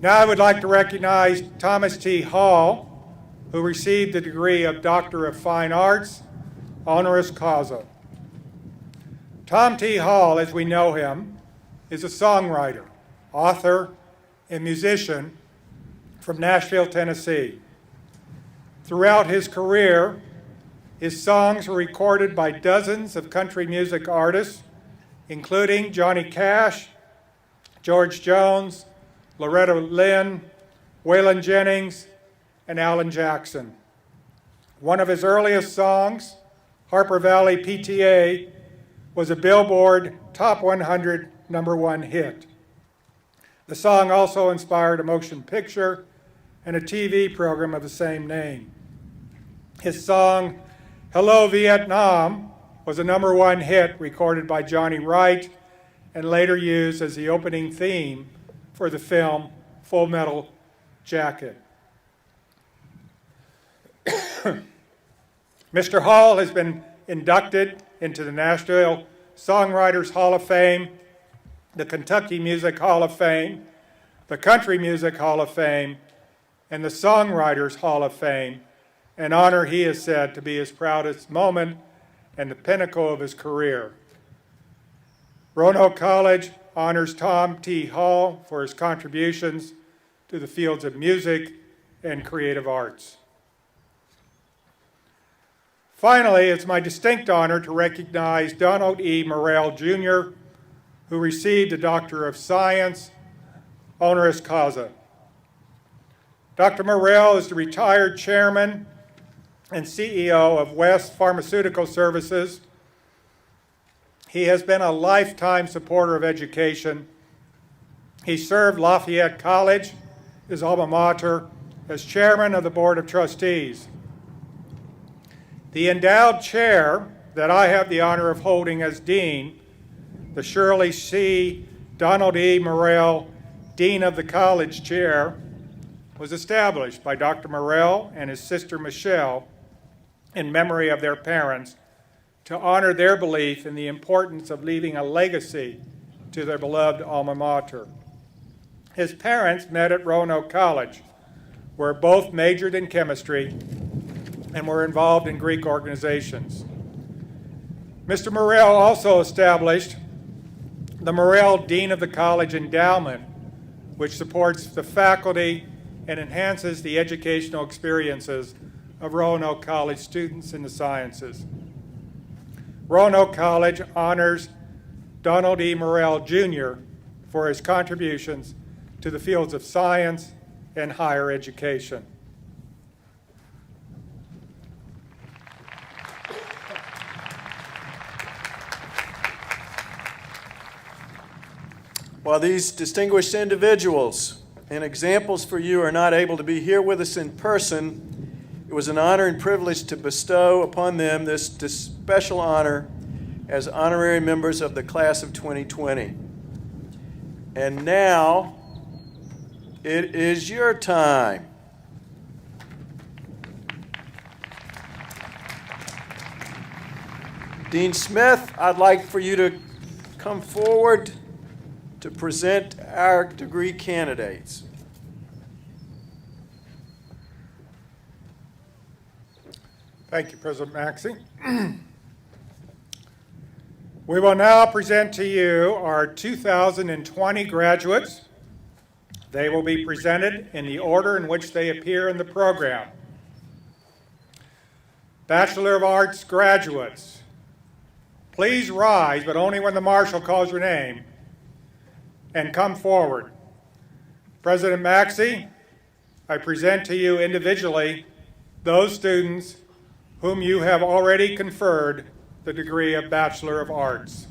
Now I would like to recognize Thomas T. Hall, who received the degree of Doctor of Fine Arts, honoris causa. Tom T. Hall, as we know him, is a songwriter, author, and musician from Nashville, Tennessee. Throughout his career, his songs were recorded by dozens of country music artists, including Johnny Cash, George Jones, Loretta Lynn, Waylon Jennings, and Alan Jackson. One of his earliest songs, Harper Valley PTA, was a Billboard Top 100 #1 hit. The song also inspired a motion picture and a TV program of the same name. His song, Hello Vietnam, was a #1 hit recorded by Johnny Wright and later used as the opening theme for the film Full Metal Jacket. Mr. Hall has been inducted into the Nashville Songwriters Hall of Fame, the Kentucky Music Hall of Fame, the Country Music Hall of Fame, and the Songwriters Hall of Fame, an honor he is said to be his proudest moment and the pinnacle of his career. Roanoke College honors Tom T. Hall for his contributions to the fields of music and creative arts. Finally, it's my distinct honor to recognize Donald E. Morrell, Jr., who received the Doctor of Science, honoris causa. Dr. Morrell is the retired chairman and CEO of West Pharmaceutical Services. He has been a lifetime supporter of education. He served Lafayette College, his alma mater, as chairman of the Board of Trustees. The endowed chair that I have the honor of holding as dean, the Shirley C. Donald E. Morrell Dean of the College Chair, was established by Dr. Morrell and his sister Michelle in memory of their parents to honor their belief in the importance of leaving a legacy to their beloved alma mater. His parents met at Roanoke College, where both majored in chemistry and were involved in Greek organizations. Mr. Morrell also established the Morrell Dean of the College Endowment, which supports the faculty and enhances the educational experiences of Roanoke College students in the sciences. Roanoke College honors Donald E. Morrell, Jr. for his contributions to the fields of science and higher education. While these distinguished individuals and examples for you are not able to be here with us in person, it was an honor and privilege to bestow upon them this special honor as honorary members of the class of 2020. And now, it is your time. Dean Smith, I'd like for you to come forward to present our degree candidates. Thank you, President Maxey. We will now present to you our 2020 graduates. They will be presented in the order in which they appear in the program. Bachelor of Arts graduates, please rise, but only when the marshal calls your name, and come forward. President Maxey, I present to you individually those students whom you have already conferred the degree of Bachelor of Arts.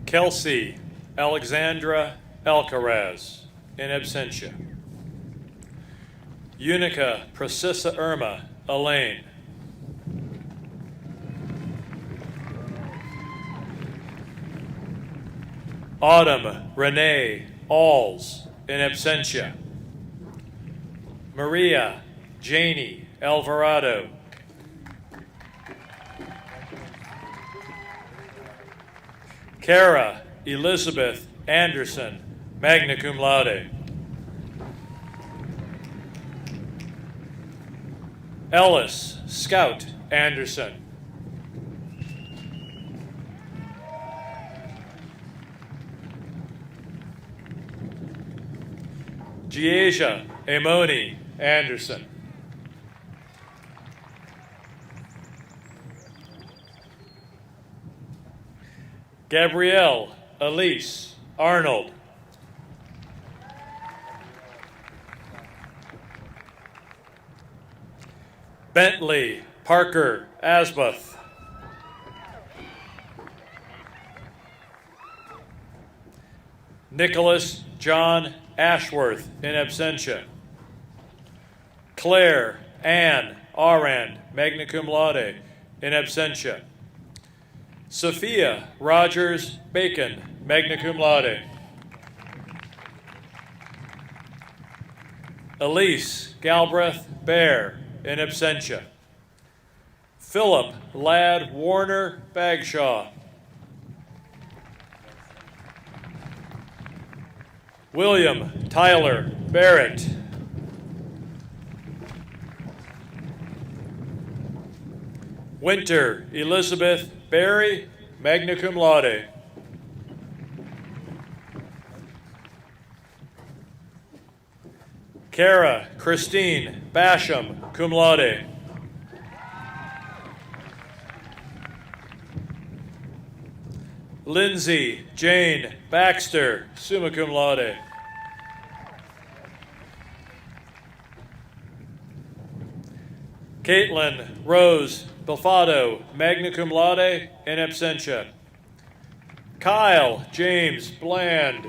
Kelsey Alexandra Alcaraz, in absentia. Unica Procissa Irma Elaine. Autumn Renee Alls, in absentia. Maria Janie Alvarado. Kara Elizabeth Anderson, magna cum laude. Ellis Scout Anderson. Giasia Amoni Anderson. Gabrielle Elise Arnold. Bentley Parker Asbuth. Nicholas John Ashworth, in absentia. Claire Ann Arand, magna cum laude, in absentia. Sophia Rogers Bacon, magna cum laude. Elise Galbraith Bear, in absentia. Philip Ladd Warner Bagshaw. William Tyler Barrett. Winter Elizabeth Berry, magna cum laude. Kara Christine Basham, cum laude. Lindsay Jane Baxter, summa cum laude. Caitlin Rose Belfado, magna cum laude, in absentia. Kyle James Bland.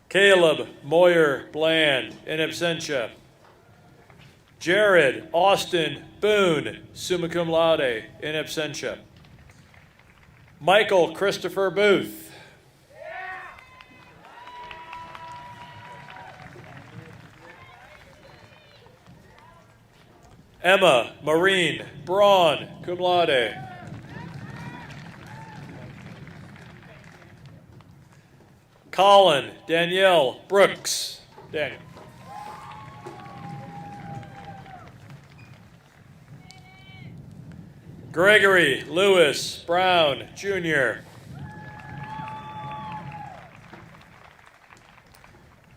Caleb Moyer Bland, in absentia. Jared Austin Boone, summa cum laude, in absentia. Michael Christopher Booth. Emma Maureen Braun, cum laude. Colin Danielle Brooks. Daniel. Gregory Lewis Brown, Jr.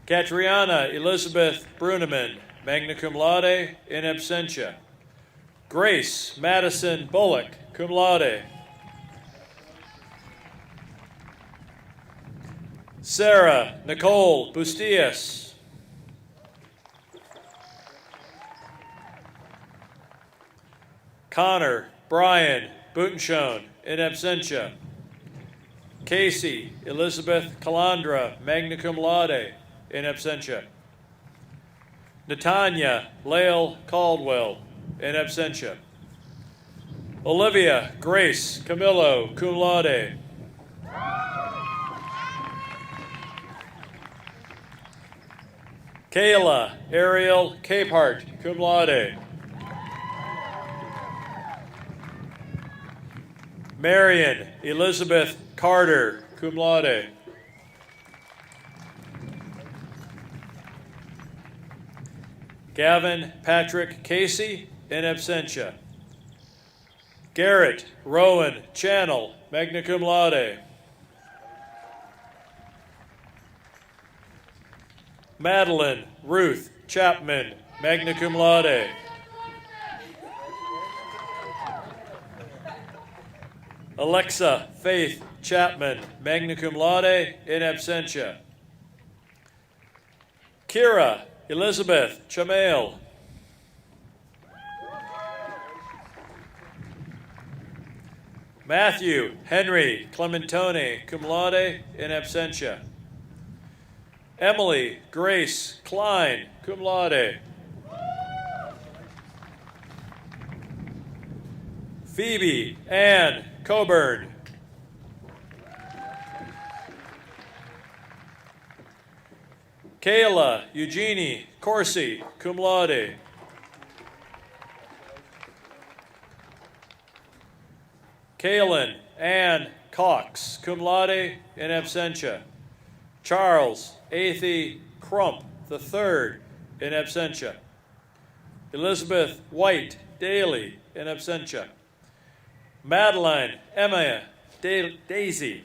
Catriana Elizabeth Bruneman, magna cum laude, in absentia. Grace Madison Bullock, cum laude. Sarah Nicole Bustias. Connor Brian Butenschon, in absentia. Casey Elizabeth Calandra, magna cum laude, in absentia. Natanya Lael Caldwell, in absentia. Olivia Grace Camillo, cum laude. Kayla Ariel Capehart, cum laude. Marion Elizabeth Carter, cum laude. Gavin Patrick Casey, in absentia. Garrett Rowan Channel, magna cum laude. Madeline Ruth Chapman, magna cum laude. Alexa Faith Chapman, magna cum laude, in absentia. Kira Elizabeth Chamail. Matthew Henry Clementone, cum laude, in absentia. Emily Grace Klein, cum laude. Phoebe Ann Coburn. Kayla Eugenie Corsi, cum laude. Kaylin Ann Cox, cum laude, in absentia. Charles Athy Crump III, in absentia. Elizabeth White Daly, in absentia. Madeline Emma Daisy.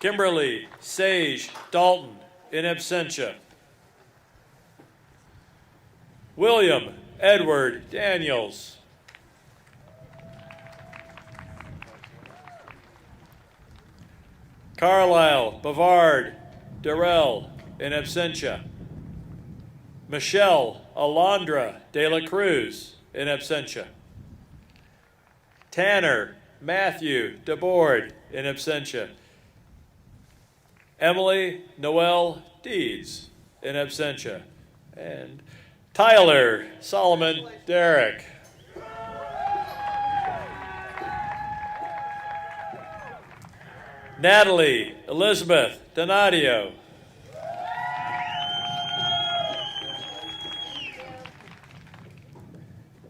Kimberly Sage Dalton, in absentia. William Edward Daniels. Carlisle Bavard Darrell, in absentia. Michelle Alondra de la Cruz, in absentia. Tanner Matthew DeBoard, in absentia. Emily Noel Deeds, in absentia. And Tyler Solomon Derrick. Natalie Elizabeth Donadio.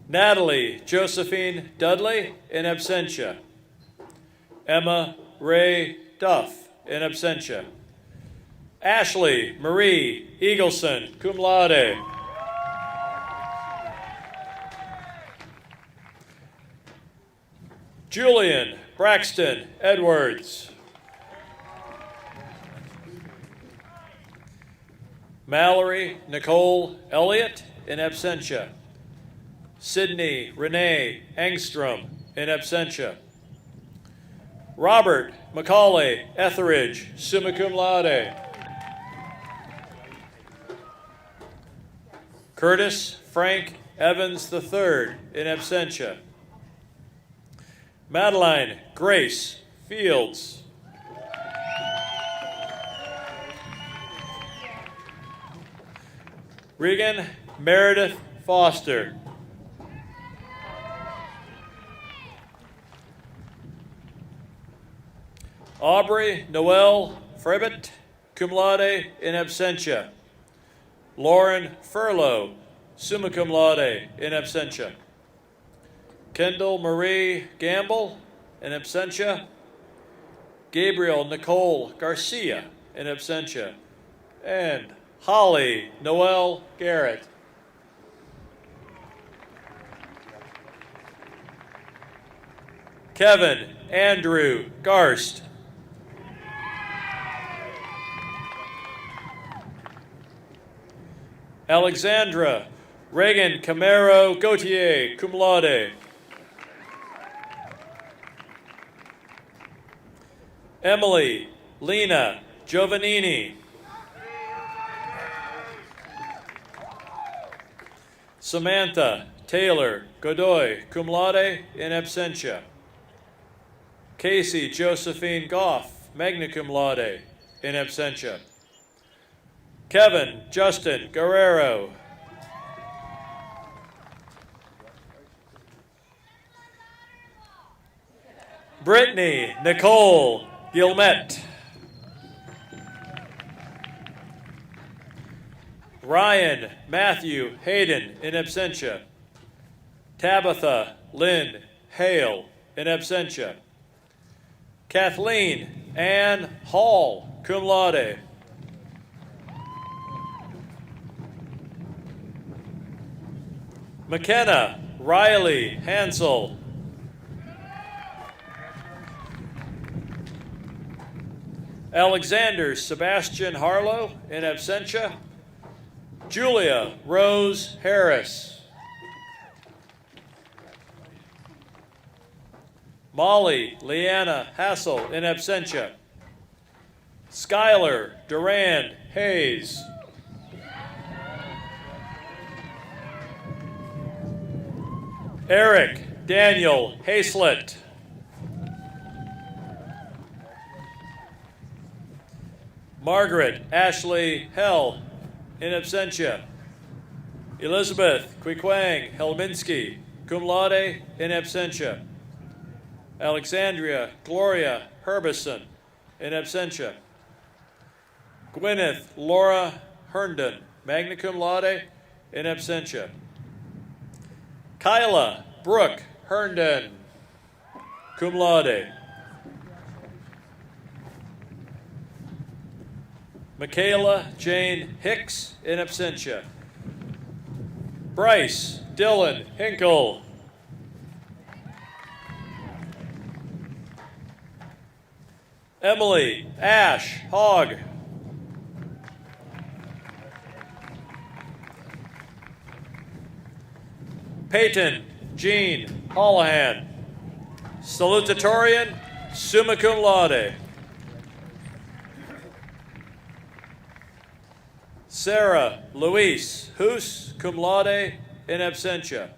Natalie Josephine Dudley, in absentia. Emma Ray Duff, in absentia. Ashley Marie Eagleson, cum laude. Julian Braxton Edwards. Mallory Nicole Elliott, in absentia. Sydney Renee Engstrom, in absentia. Robert Macaulay Etheridge, summa cum laude. Curtis Frank Evans III, in absentia. Madeline Grace Fields. Regan Meredith Foster. Aubrey Noel Frebbit, cum laude, in absentia. Lauren Furlow, summa cum laude, in absentia. Kendall Marie Gamble, in absentia. Gabriel Nicole Garcia, in absentia. And Holly Noel Garrett. Kevin Andrew Garst. Alexandra Reagan Camaro Gautier, cum laude. Emily Lena Giovannini. Samantha Taylor Godoy, cum laude, in absentia. Casey Josephine Goff, magna cum laude, in absentia. Kevin Justin Guerrero. Brittany Nicole Gilmet. Ryan Matthew Hayden, in absentia. Tabitha Lynn Hale, in absentia. Kathleen Ann Hall, cum laude. McKenna Riley Hansel. Alexander Sebastian Harlow, in absentia. Julia Rose Harris. Molly Leanna Hassel, in absentia. Skylar Durand Hayes. Eric Daniel Haslett. Margaret Ashley Hell, in absentia. Elizabeth Quiquang Helminski, cum laude, in absentia. Alexandria Gloria Herbison, in absentia. Gwyneth Laura Herndon, magna cum laude, in absentia. Kyla Brooke Herndon, cum laude. Michaela Jane Hicks, in absentia. Bryce Dylan Hinkle. Emily Ash Hogg. Peyton Jean Holohan. Salutatorian, summa cum laude. Sarah Louise Hoos, cum laude, in absentia.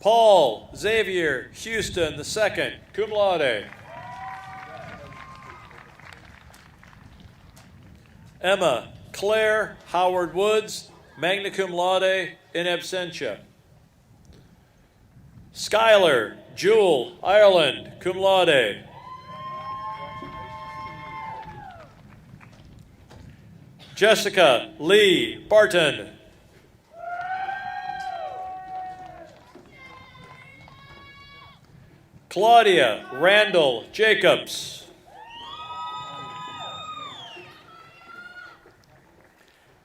Paul Xavier Houston II, cum laude. Emma Claire Howard Woods, magna cum laude, in absentia. Skylar Jewel Ireland, cum laude. Jessica Lee Barton. Claudia Randall Jacobs.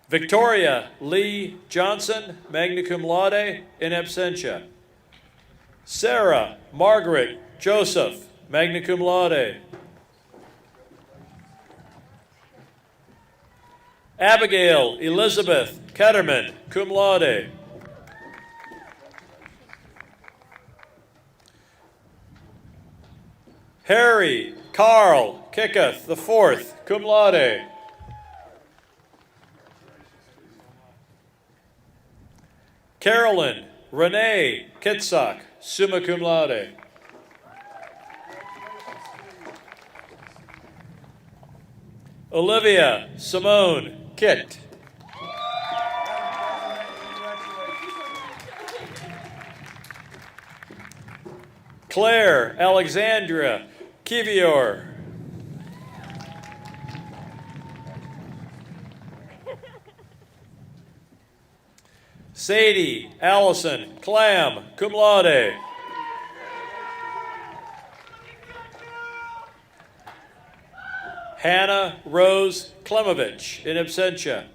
Victoria Lee Johnson, magna cum laude, in absentia. Sarah Margaret Joseph, magna cum laude. Abigail Elizabeth Ketterman, cum laude. Harry Carl Kicketh IV, cum laude. Carolyn Renee Kitsock, summa cum laude. Olivia Simone Kitt. Claire Alexandria Kivior. Sadie Allison Clam, cum laude. Hannah Rose Klemovich, in absentia.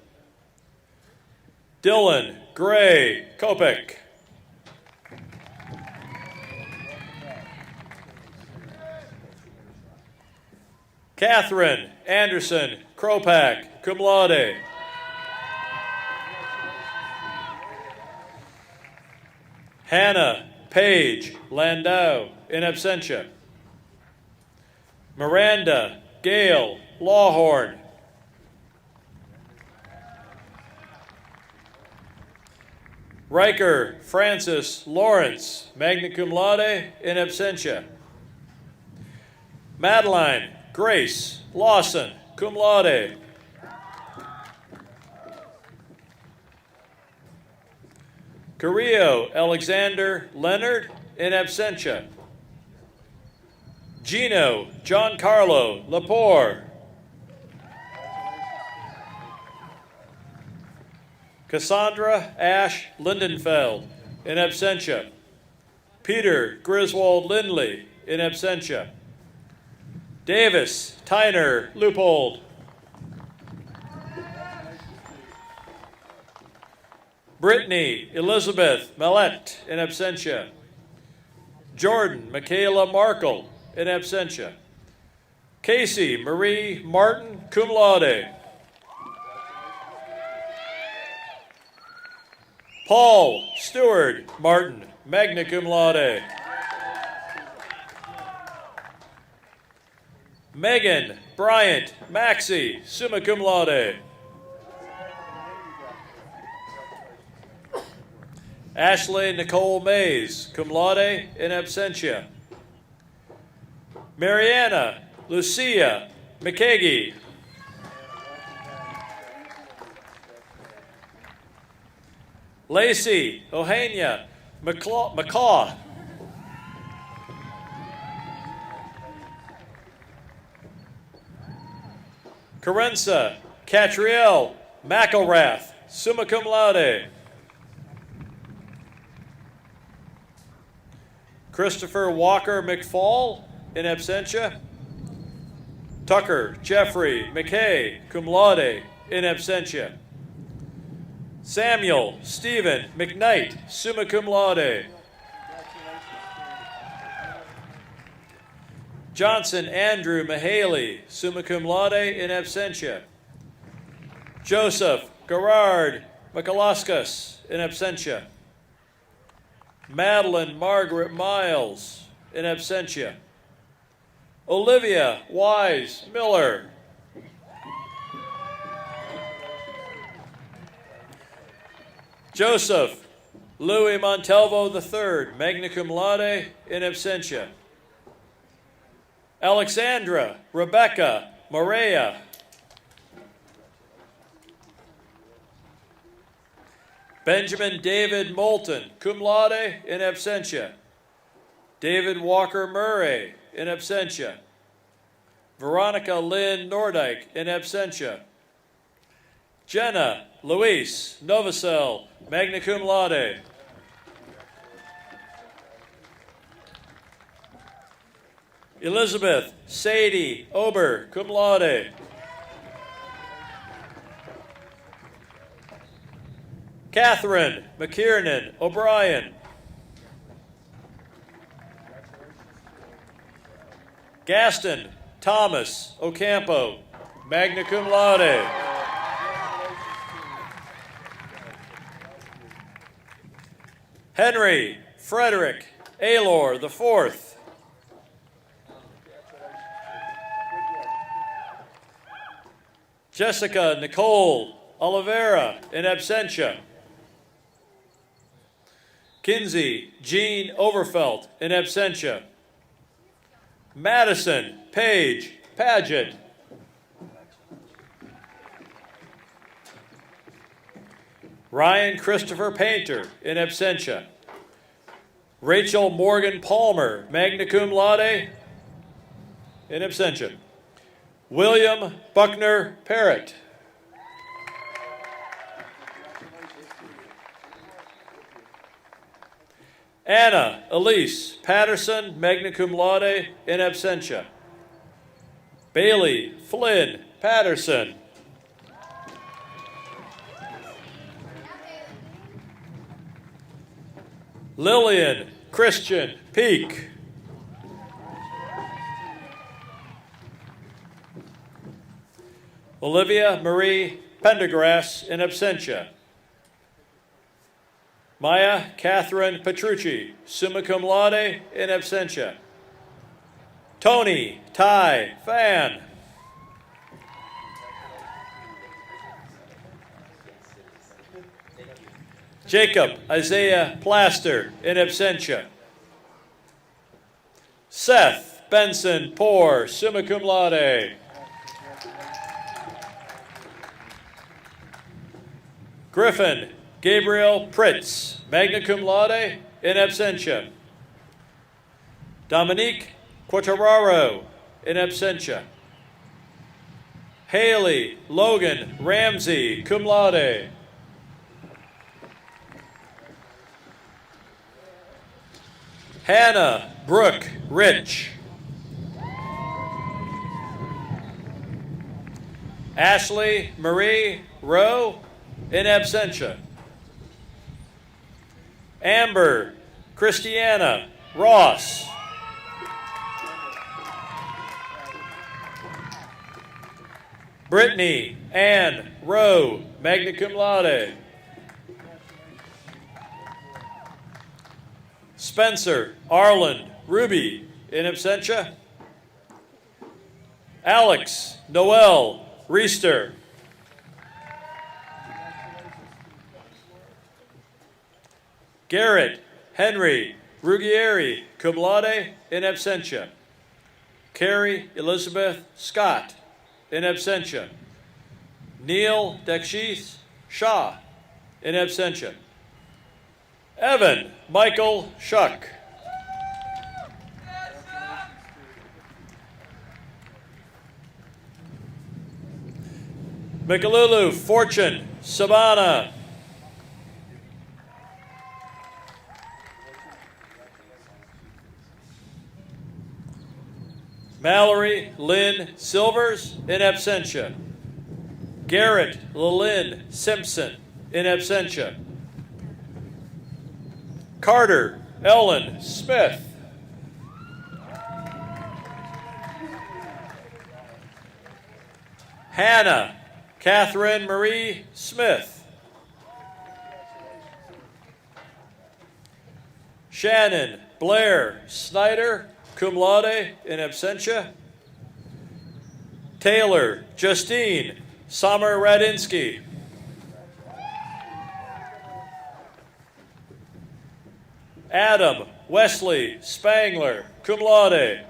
Dylan Gray Kopek. Catherine Anderson Kropak, cum laude. Hannah Page Landau, in absentia. Miranda Gail Lawhorn. Riker Francis Lawrence, magna cum laude, in absentia. Madeline Grace Lawson, cum laude. Carrillo Alexander Leonard, in absentia. Gino Giancarlo Lepore. Cassandra Ash Lindenfeld, in absentia. Peter Griswold Lindley, in absentia. Davis Tyner Leupold. Brittany Elizabeth Mellette, in absentia. Jordan Michaela Markle, in absentia. Casey Marie Martin, cum laude. Paul Stewart Martin, magna cum laude. Megan Bryant Maxey, summa cum laude. Ashley Nicole Mays, cum laude, in absentia. Mariana Lucia McKeague. Lacey Ohania McCaw. Carenza Catriel McElrath, summa cum laude. Christopher Walker McFall, in absentia. Tucker Jeffrey McKay, cum laude, in absentia. Samuel Stephen McKnight, summa cum laude. Johnson Andrew Mahaley, summa cum laude, in absentia. Joseph Gerard Mikalaskas, in absentia. Madeline Margaret Miles, in absentia. Olivia Wise Miller. Joseph Louis Montalvo III, magna cum laude, in absentia. Alexandra Rebecca Morea. Benjamin David Moulton, cum laude, in absentia. David Walker Murray, in absentia. Veronica Lynn Nordyke, in absentia. Jenna Luis Novosel, magna cum laude. Elizabeth Sadie Ober, cum laude. Catherine McKiernan O'Brien. Gaston Thomas Ocampo, magna cum laude. Henry Frederick Aylor IV. Jessica Nicole Oliveira, in absentia. Kinsey Jean Overfelt, in absentia. Madison Paige Paget. Ryan Christopher Painter, in absentia. Rachel Morgan Palmer, magna cum laude, in absentia. William Buckner Parrott. Anna Elise Patterson, magna cum laude, in absentia. Bailey Flynn Patterson. Lillian Christian Peak. Olivia Marie Pendergrass, in absentia. Maya Catherine Petrucci, summa cum laude, in absentia. Tony Ty Fan. Jacob Isaiah Plaster, in absentia. Seth Benson Poor, summa cum laude. Griffin Gabriel Pritz, magna cum laude, in absentia. Dominique Quattararo, in absentia. Haley Logan Ramsey, cum laude. Hannah Brooke Rich. Ashley Marie Rowe, in absentia. Amber Christiana Ross. Brittany Ann Rowe, magna cum laude. Spencer Arlen Ruby, in absentia. Alex Noel Reister. Garrett Henry Ruggieri, cum laude, in absentia. Carrie Elizabeth Scott, in absentia. Neil Dekshith Shah, in absentia. Evan Michael Shuck. Mikalulu Fortune Sabana. Mallory Lynn Silvers, in absentia. Garrett Lilyn Simpson, in absentia. Carter Ellen Smith. Hannah Catherine Marie Smith. Shannon Blair Snyder, cum laude, in absentia. Taylor Justine Summer Radinsky. Adam Wesley Spangler, cum laude.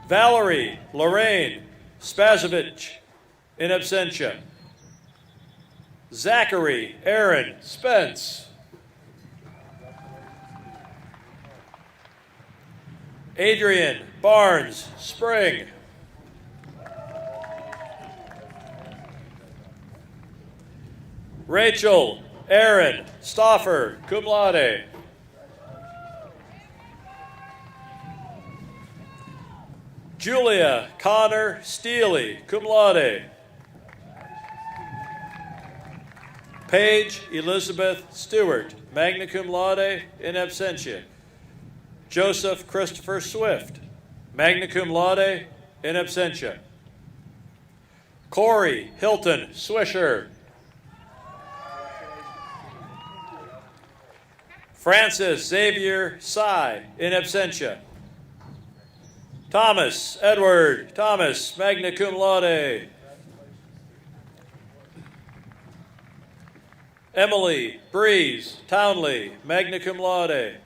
Valerie Lorraine Spazovich, in absentia. Zachary Aaron Spence. Adrian Barnes Spring. Rachel Aaron Stoffer, cum laude. Julia Connor Steely, cum laude. Paige Elizabeth Stewart, magna cum laude, in absentia. Joseph Christopher Swift, magna cum laude, in absentia. Corey Hilton Swisher. Francis Xavier Sy, in absentia. Thomas Edward Thomas, magna cum laude. Emily Breeze Townley, magna cum laude.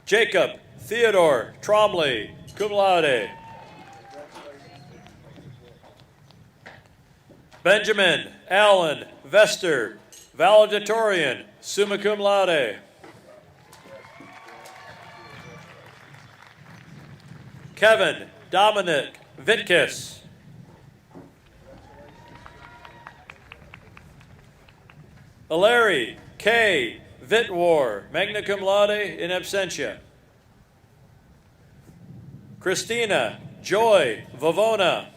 Jacob Theodore Tromley, cum laude. Benjamin Allen Vester, valedictorian, summa cum laude. Kevin Dominic Vitkus. Larry K. Vitwar, magna cum laude, in absentia. Christina Joy Vavona.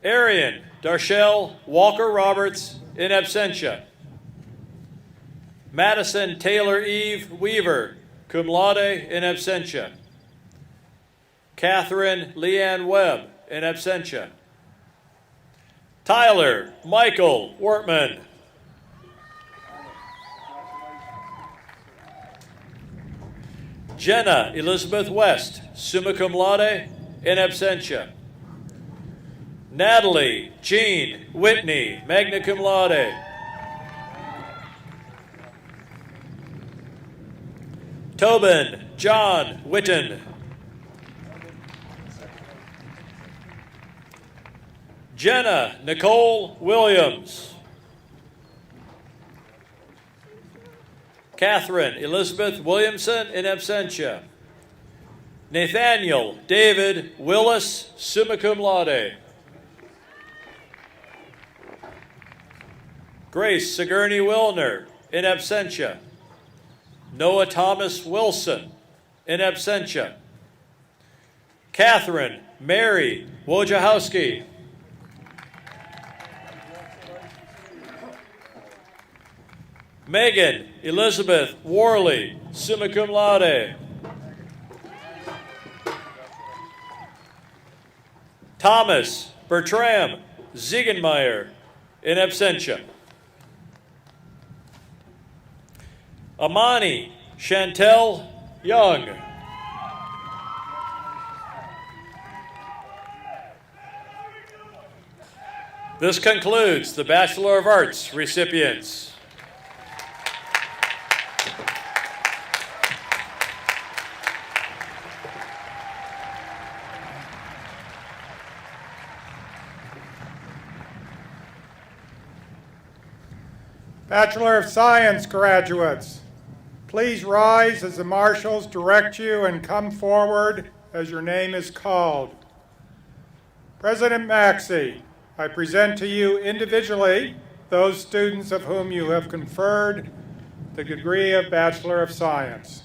Arian Darshell Walker Roberts, in absentia. Madison Taylor Eve Weaver, cum laude, in absentia. Catherine Leanne Webb, in absentia. Tyler Michael Wortman. Jenna Elizabeth West, summa cum laude, in absentia. Natalie Jean Whitney, magna cum laude. Tobin John Witten. Jenna Nicole Williams. Catherine Elizabeth Williamson, in absentia. Nathaniel David Willis, summa cum laude. Grace Sigourney Wilner, in absentia. Noah Thomas Wilson, in absentia. Catherine Mary Wojciechowski. Megan Elizabeth Worley, summa cum laude. Thomas Bertram Ziegenmeyer, in absentia. Amani Chantel Young. This concludes the Bachelor of Arts recipients. Bachelor of Science graduates, please rise as the marshals direct you and come forward as your name is called. President Maxey, I present to you individually those students of whom you have conferred the degree of Bachelor of Science.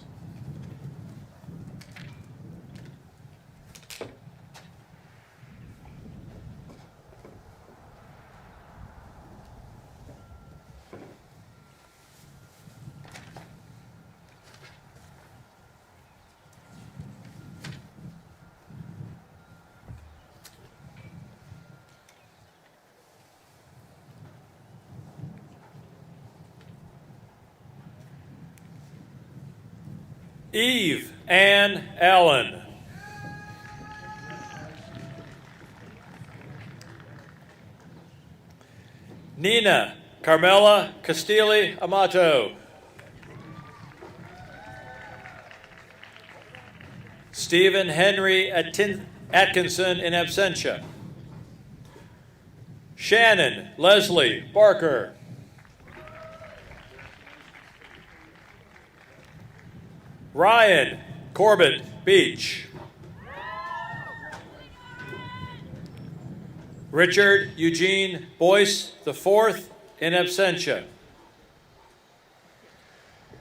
Eve Ann Allen. Nina Carmela Castilli Amato. Stephen Henry Atkinson in absentia. Shannon Leslie Barker. Ryan Corbett Beach. Richard Eugene Boyce IV in absentia.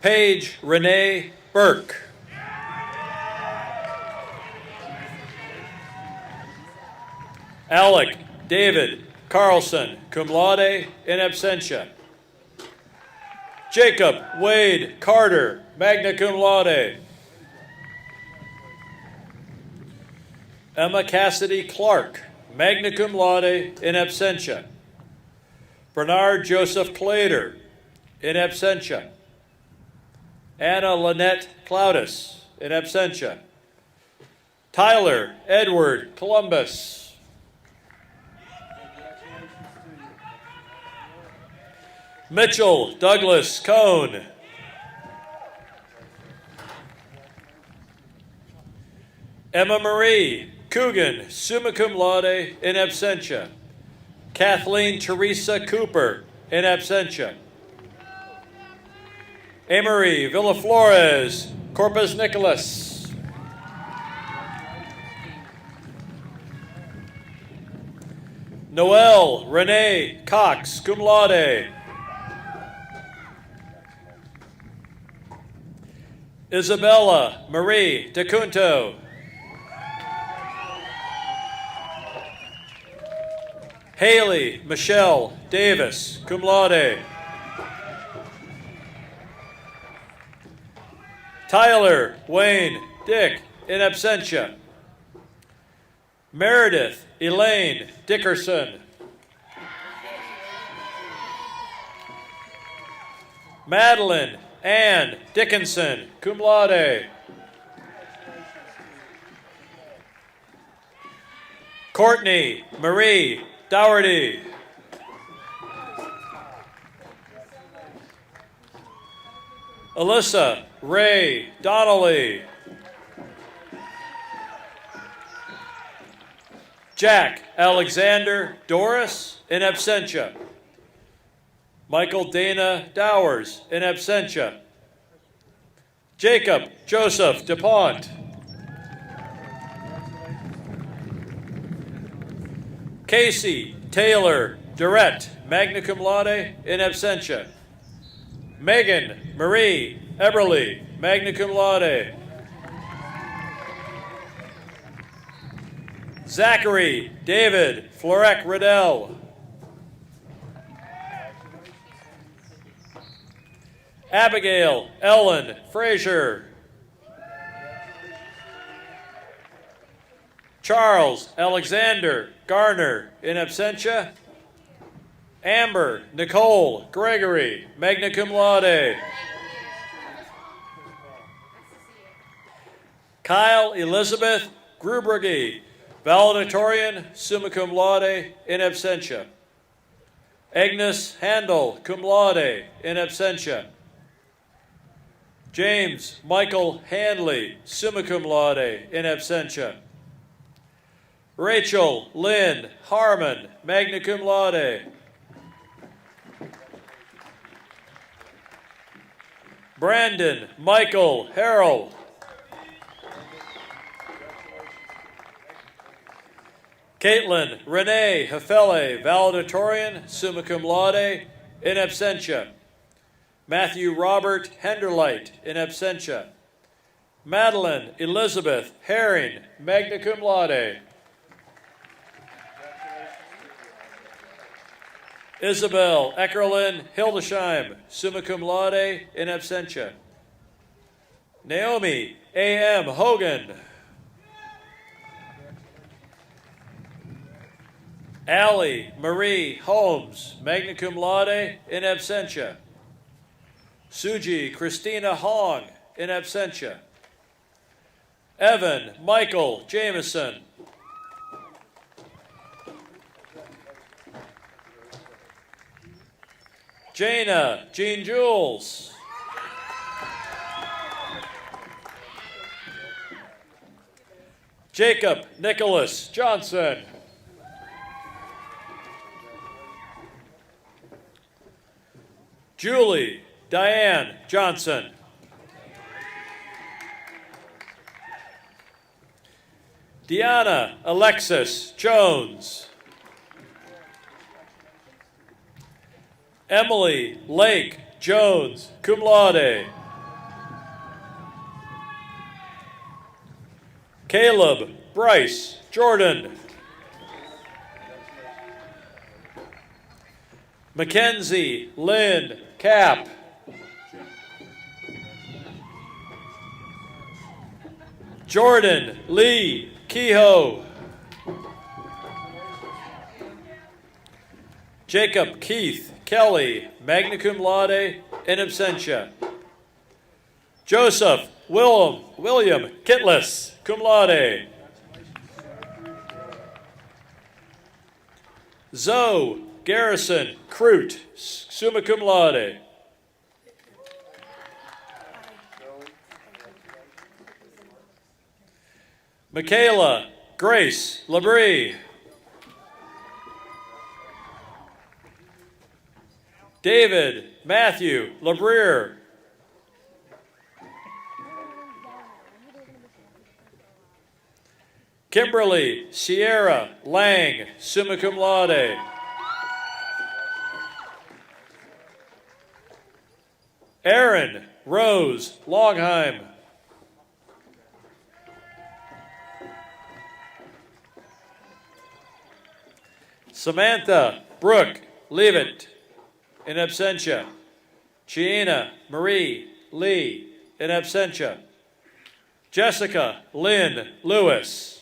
Paige Renee Burke. Alec David Carlson, cum laude, in absentia. Jacob Wade Carter, magna cum laude. Emma Cassidy Clark, magna cum laude, in absentia. Bernard Joseph Clader, in absentia. Anna Lynette Cloudis, in absentia. Tyler Edward Columbus. Mitchell Douglas Cone. Emma Marie Coogan, summa cum laude, in absentia. Kathleen Teresa Cooper, in absentia. Amory Villaflores, Corpus Nicholas. Noelle Renee Cox, cum laude. Isabella Marie DeCunto. Haley Michelle Davis, cum laude. Tyler Wayne Dick, in absentia. Meredith Elaine Dickerson. Madeline Ann Dickinson, cum laude. Courtney Marie Dougherty. Alyssa Ray Donnelly. Jack Alexander Doris, in absentia. Michael Dana Dowers, in absentia. Jacob Joseph DuPont. Casey Taylor Durrett, magna cum laude, in absentia. Megan Marie Eberly, magna cum laude. Zachary David Florek Riddell. Abigail Ellen Frazier. Charles Alexander Garner, in absentia. Amber Nicole Gregory, magna cum laude. Kyle Elizabeth Grubergy, valedictorian, summa cum laude, in absentia. Agnes Handel, cum laude, in absentia. James Michael Handley, summa cum laude, in absentia. Rachel Lynn Harmon, magna cum laude. Brandon Michael Harrell. Caitlin Renee Hefele, valedictorian, summa cum laude, in absentia. Matthew Robert Henderlight, in absentia. Madeline Elizabeth Herring, magna cum laude. Isabel Eckerlin Hildesheim, summa cum laude, in absentia. Naomi A.M. Hogan. Allie Marie Holmes, magna cum laude, in absentia. Suji Christina Hong, in absentia. Evan Michael Jameson. Jana Jean Jules. Jacob Nicholas Johnson. Julie Diane Johnson. Deanna Alexis Jones. Emily Lake Jones, cum laude. Caleb Bryce Jordan. Mackenzie Lynn Cap. Jordan Lee Kehoe. Jacob Keith Kelly, magna cum laude, in absentia. Joseph William Kittless, cum laude. Zoe Garrison Crute, summa cum laude. Michaela Grace Labrie. David Matthew Labrier. Kimberly Sierra Lang, summa cum laude. Aaron Rose Longheim. Samantha Brooke Leavitt, in absentia. Chiena Marie Lee, in absentia. Jessica Lynn Lewis.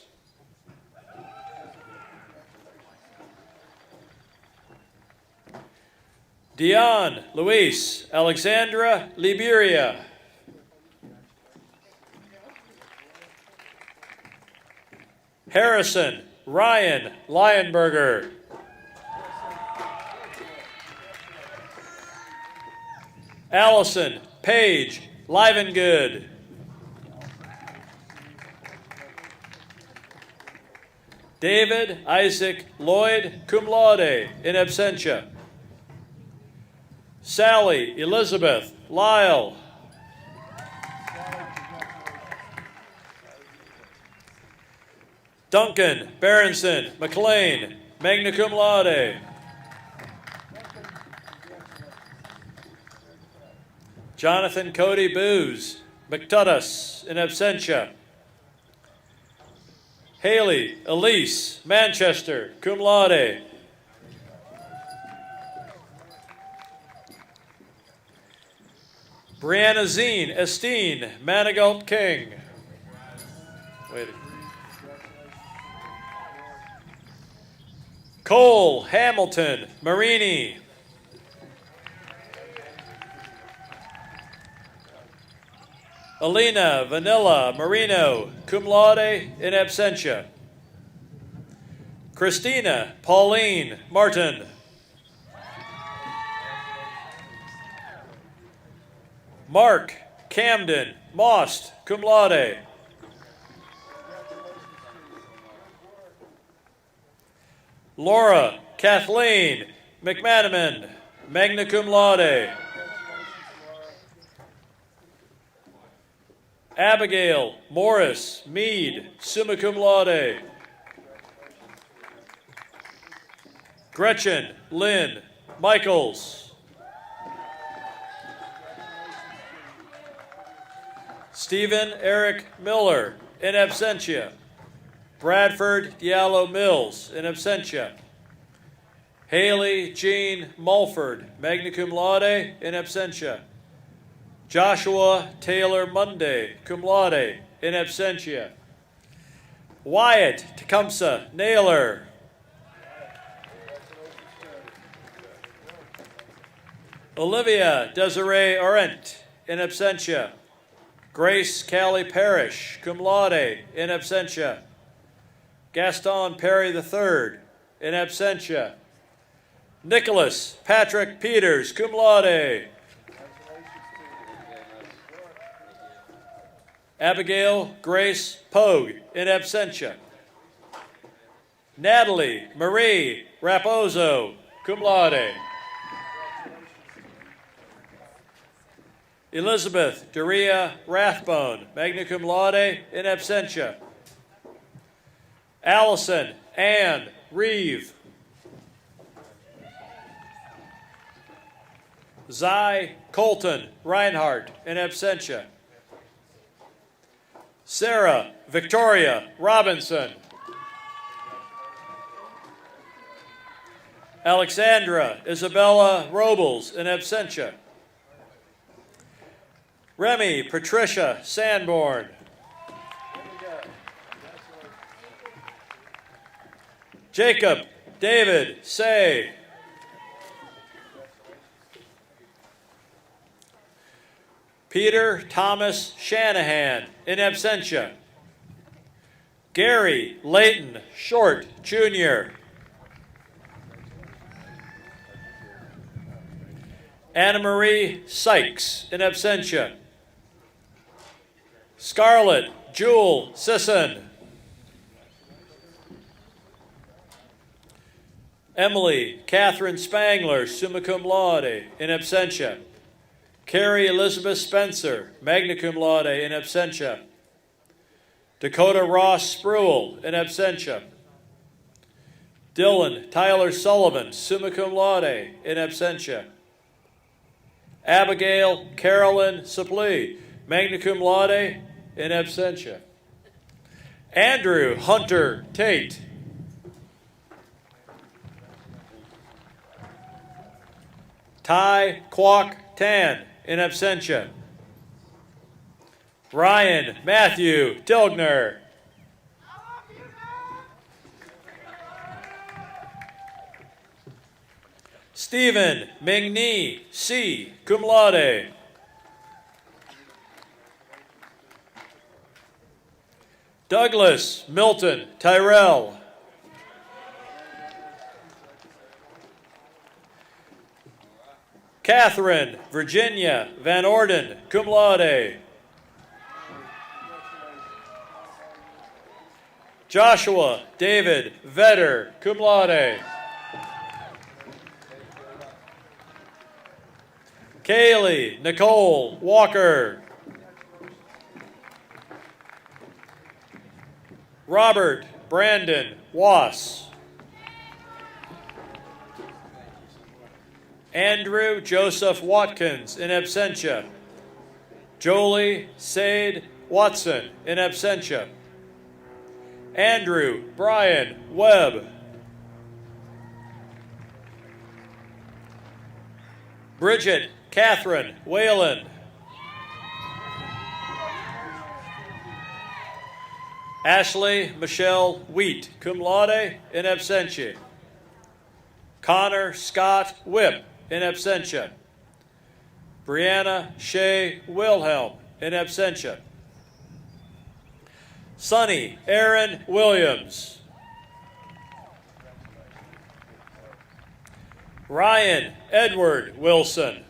Dion Luis Alexandra Liberia. Harrison Ryan Lionberger. Allison Paige Livengood. David Isaac Lloyd, cum laude, in absentia. Sally Elizabeth Lyle. Duncan Berenson McLean, magna cum laude. Jonathan Cody Booz McTutus, in absentia. Haley Elise Manchester, cum laude. Brianna Zine Estine Manigault King. Wait. Cole Hamilton Marini. Alina Vanilla Marino, cum laude, in absentia. Christina Pauline Martin. Mark Camden Most, cum laude. Laura Kathleen McManaman, magna cum laude. Abigail Morris Mead, summa cum laude. Gretchen Lynn Michaels. Stephen Eric Miller, in absentia. Bradford Diallo Mills, in absentia. Haley Jean Mulford, magna cum laude, in absentia. Joshua Taylor Monday, cum laude, in absentia. Wyatt Tecumseh Naylor. Olivia Desiree Orent, in absentia. Grace Callie Parrish, cum laude, in absentia. Gaston Perry III, in absentia. Nicholas Patrick Peters, cum laude. Abigail Grace Pogue, in absentia. Natalie Marie Raposo, cum laude. Elizabeth Doria Rathbone, magna cum laude, in absentia. Allison Ann Reeve. Zy Colton Reinhardt, in absentia. Sarah Victoria Robinson. Alexandra Isabella Robles, in absentia. Remy Patricia Sanborn. Jacob David Say. Peter Thomas Shanahan, in absentia. Gary Layton Short, Jr. Anna Marie Sykes, in absentia. Scarlett Jewel Sisson. Emily Catherine Spangler, summa cum laude, in absentia. Carrie Elizabeth Spencer, magna cum laude, in absentia. Dakota Ross Spruill, in absentia. Dylan Tyler Sullivan, summa cum laude, in absentia. Abigail Carolyn Suplee, magna cum laude, in absentia. Andrew Hunter Tate. Ty Kwok Tan, in absentia. Ryan Matthew Tilgner. Stephen Ming-Ni C, cum laude. Douglas Milton Tyrell. Catherine Virginia Van Orden, cum laude. Joshua David Vetter, cum laude. Kaylee Nicole Walker. Robert Brandon Wass. Andrew Joseph Watkins, in absentia. Jolie Sade Watson, in absentia. Andrew Brian Webb. Bridget Catherine Whalen. Ashley Michelle Wheat, cum laude, in absentia. Connor Scott Whip, in absentia. Brianna Shea Wilhelm, in absentia. Sonny Aaron Williams. Ryan Edward Wilson.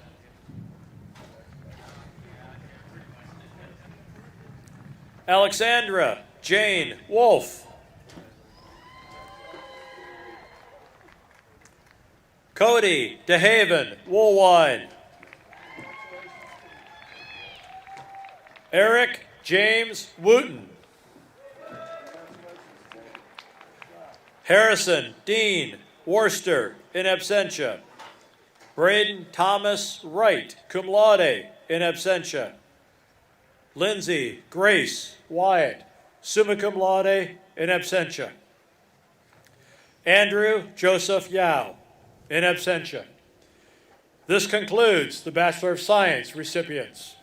Alexandra Jane Wolf. Cody DeHaven Woolwine. Eric James Wooten. Harrison Dean Worcester, in absentia. Braden Thomas Wright, cum laude, in absentia. Lindsay Grace Wyatt, summa cum laude, in absentia. Andrew Joseph Yao, in absentia. This concludes the Bachelor of Science recipients.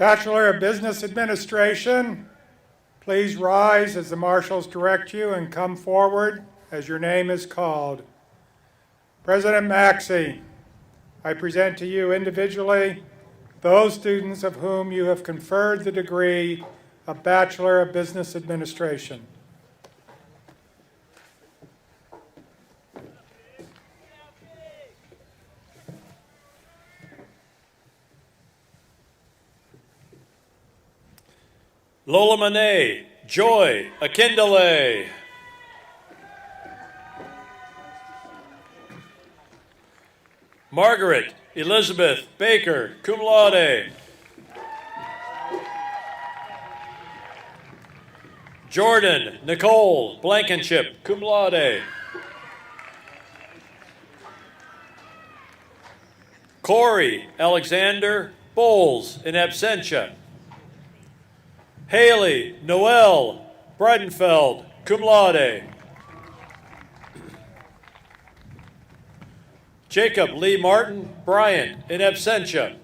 Bachelor of Business Administration, please rise as the marshals direct you and come forward as your name is called. President Maxey, I present to you individually those students of whom you have conferred the degree of Bachelor of Business Administration. Lola Monet, Joy Akindele. Margaret Elizabeth Baker, cum laude. Jordan Nicole Blankenship, cum laude. Corey Alexander Bowles, in absentia. Haley Noel Breidenfeld, cum laude. Jacob Lee Martin Bryant, in absentia.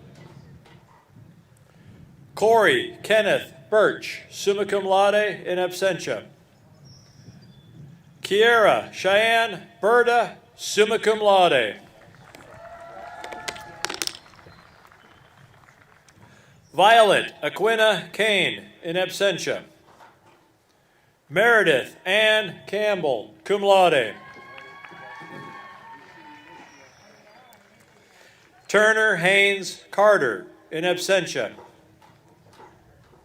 Corey Kenneth Birch, summa cum laude, in absentia. Kiera Cheyenne Berta, summa cum laude. Violet Aquina Kane, in absentia. Meredith Ann Campbell, cum laude. Turner Haynes Carter, in absentia.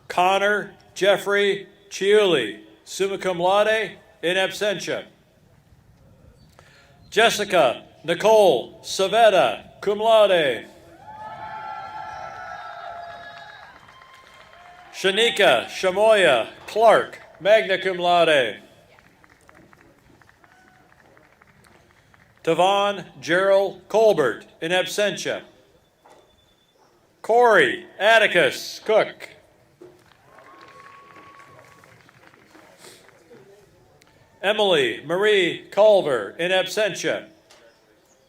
Connor Jeffrey Chiuli, summa cum laude, in absentia. Jessica Nicole Savetta, cum laude. Shanika Shamoya Clark, magna cum laude. Tavon Gerald Colbert, in absentia. Corey Atticus Cook. Emily Marie Culver, in absentia.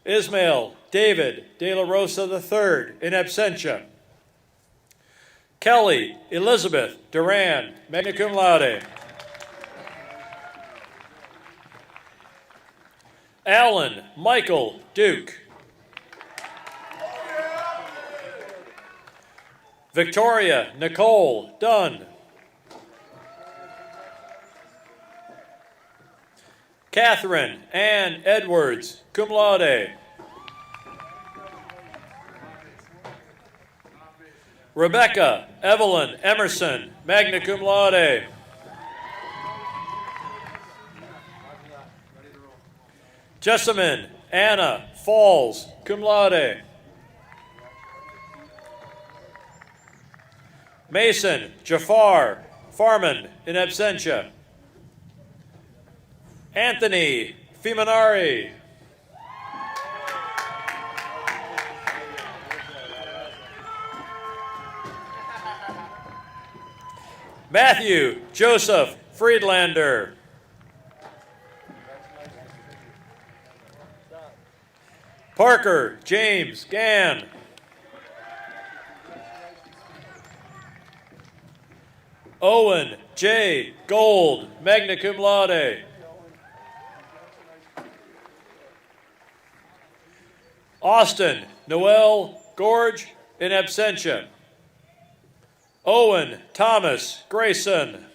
Ismail David De La Rosa III, in absentia. Kelly Elizabeth Duran, magna cum laude. Alan Michael Duke. Victoria Nicole Dunn. Catherine Ann Edwards, cum laude. Rebecca Evelyn Emerson, magna cum laude. Jessamine Anna Falls, cum laude. Mason Jafar Farman, in absentia. Anthony Fimanari. Matthew Joseph Friedlander. Parker James Gann. Owen J. Gold, magna cum laude. Austin Noel Gorge, in absentia. Owen Thomas Grayson.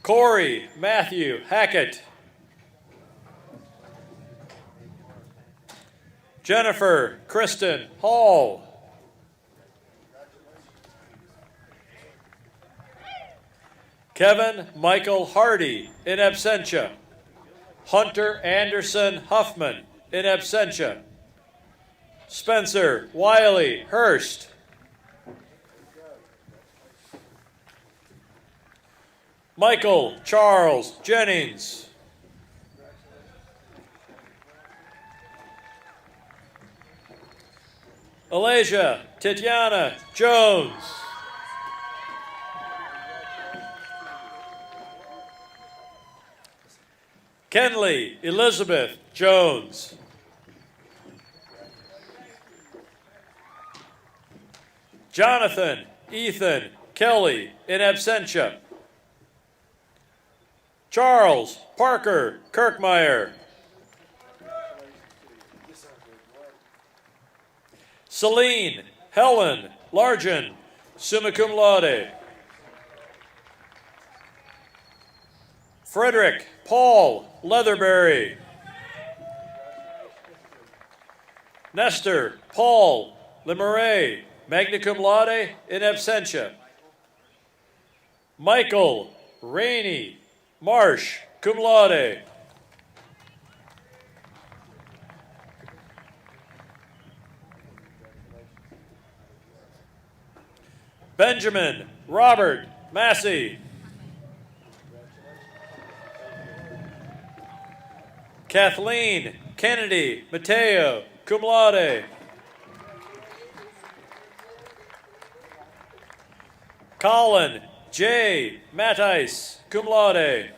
Corey Matthew Hackett. Jennifer Kristen Hall. Kevin Michael Hardy, in absentia. Hunter Anderson Huffman, in absentia. Spencer Wiley Hurst. Michael Charles Jennings. Alasia Tatiana Jones. Kenley Elizabeth Jones. Jonathan Ethan Kelly, in absentia. Charles Parker Kirkmeyer. Celine Helen Largen, summa cum laude. Frederick Paul Leatherberry. Nestor Paul Lemeray, magna cum laude, in absentia. Michael Rainey Marsh, cum laude. Benjamin Robert Massey. Kathleen Kennedy Mateo, cum laude. Colin J. Mattice, cum laude.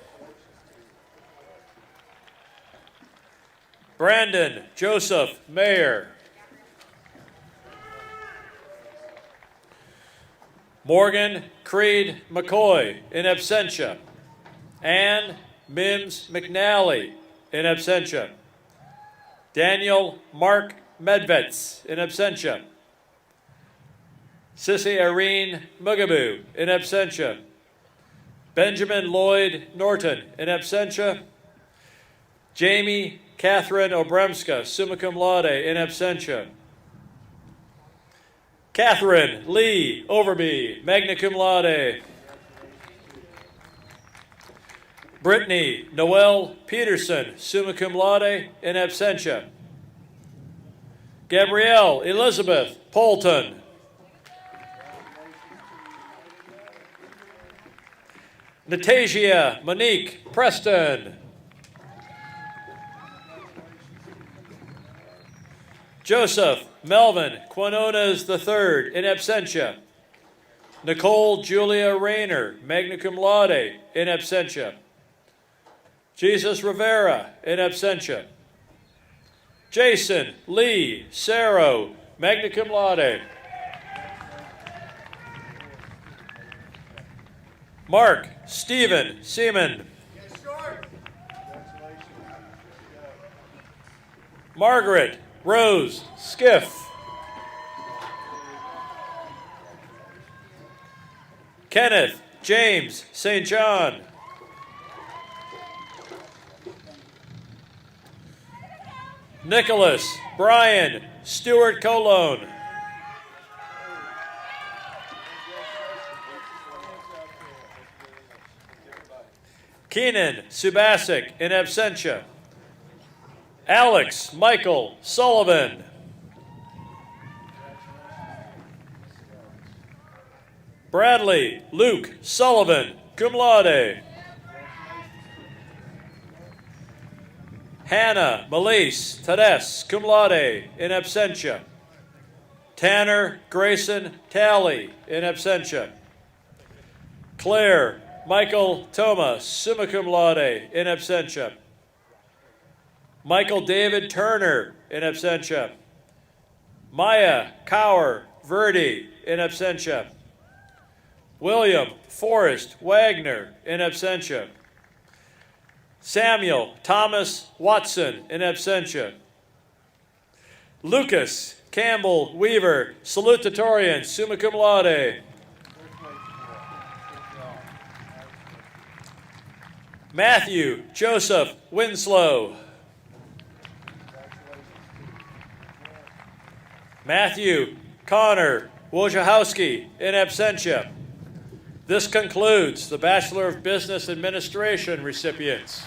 Brandon Joseph Mayer. Morgan Creed McCoy, in absentia. Ann Mims McNally, in absentia. Daniel Mark Medvets, in absentia. Sissy Irene Mugaboo, in absentia. Benjamin Lloyd Norton, in absentia. Jamie Catherine Obremska, summa cum laude, in absentia. Catherine Lee Overby, magna cum laude. Brittany Noel Peterson, summa cum laude, in absentia. Gabrielle Elizabeth Polton. Natasia Monique Preston. Joseph Melvin Quinones III, in absentia. Nicole Julia Rayner, magna cum laude, in absentia. Jesus Rivera, in absentia. Jason Lee Saro, magna cum laude. Mark Stephen Seaman. Margaret Rose Skiff. Kenneth James St. John. Nicholas Brian Stewart Colon. Keenan Subasic, in absentia. Alex Michael Sullivan. Bradley Luke Sullivan, cum laude. Hannah Melise Tades, cum laude, in absentia. Tanner Grayson Talley, in absentia. Claire Michael Thomas, summa cum laude, in absentia. Michael David Turner, in absentia. Maya Cower Verdi, in absentia. William Forrest Wagner, in absentia. Samuel Thomas Watson, in absentia. Lucas Campbell Weaver, salutatorian, summa cum laude. Matthew Joseph Winslow. Matthew Connor Wojciechowski, in absentia. This concludes the Bachelor of Business Administration recipients.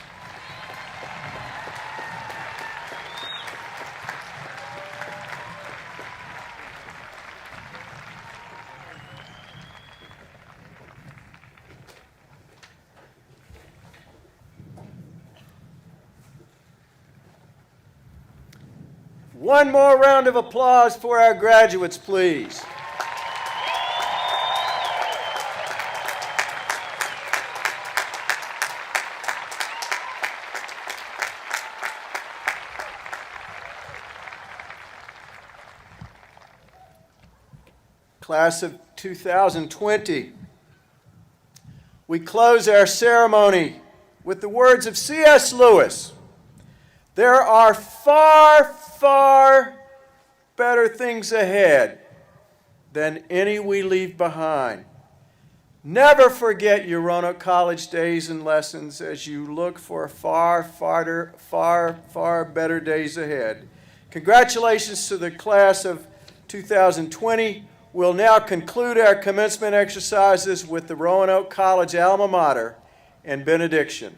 One more round of applause for our graduates, please. Class of 2020. We close our ceremony with the words of C.S. Lewis. There are far, far better things ahead than any we leave behind. Never forget your Roanoke College days and lessons as you look for far, far better days ahead. Congratulations to the class of 2020. We'll now conclude our commencement exercises with the Roanoke College alma mater and benediction.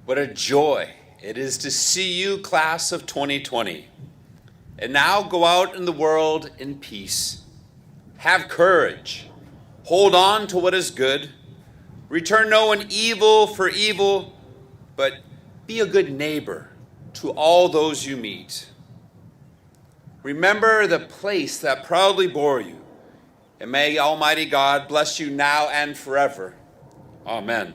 What a joy it is to see you, class of 2020. And now go out in the world in peace. Have courage. Hold on to what is good. Return no one evil for evil, but be a good neighbor to all those you meet. Remember the place that proudly bore you, and may Almighty God bless you now and forever. Amen.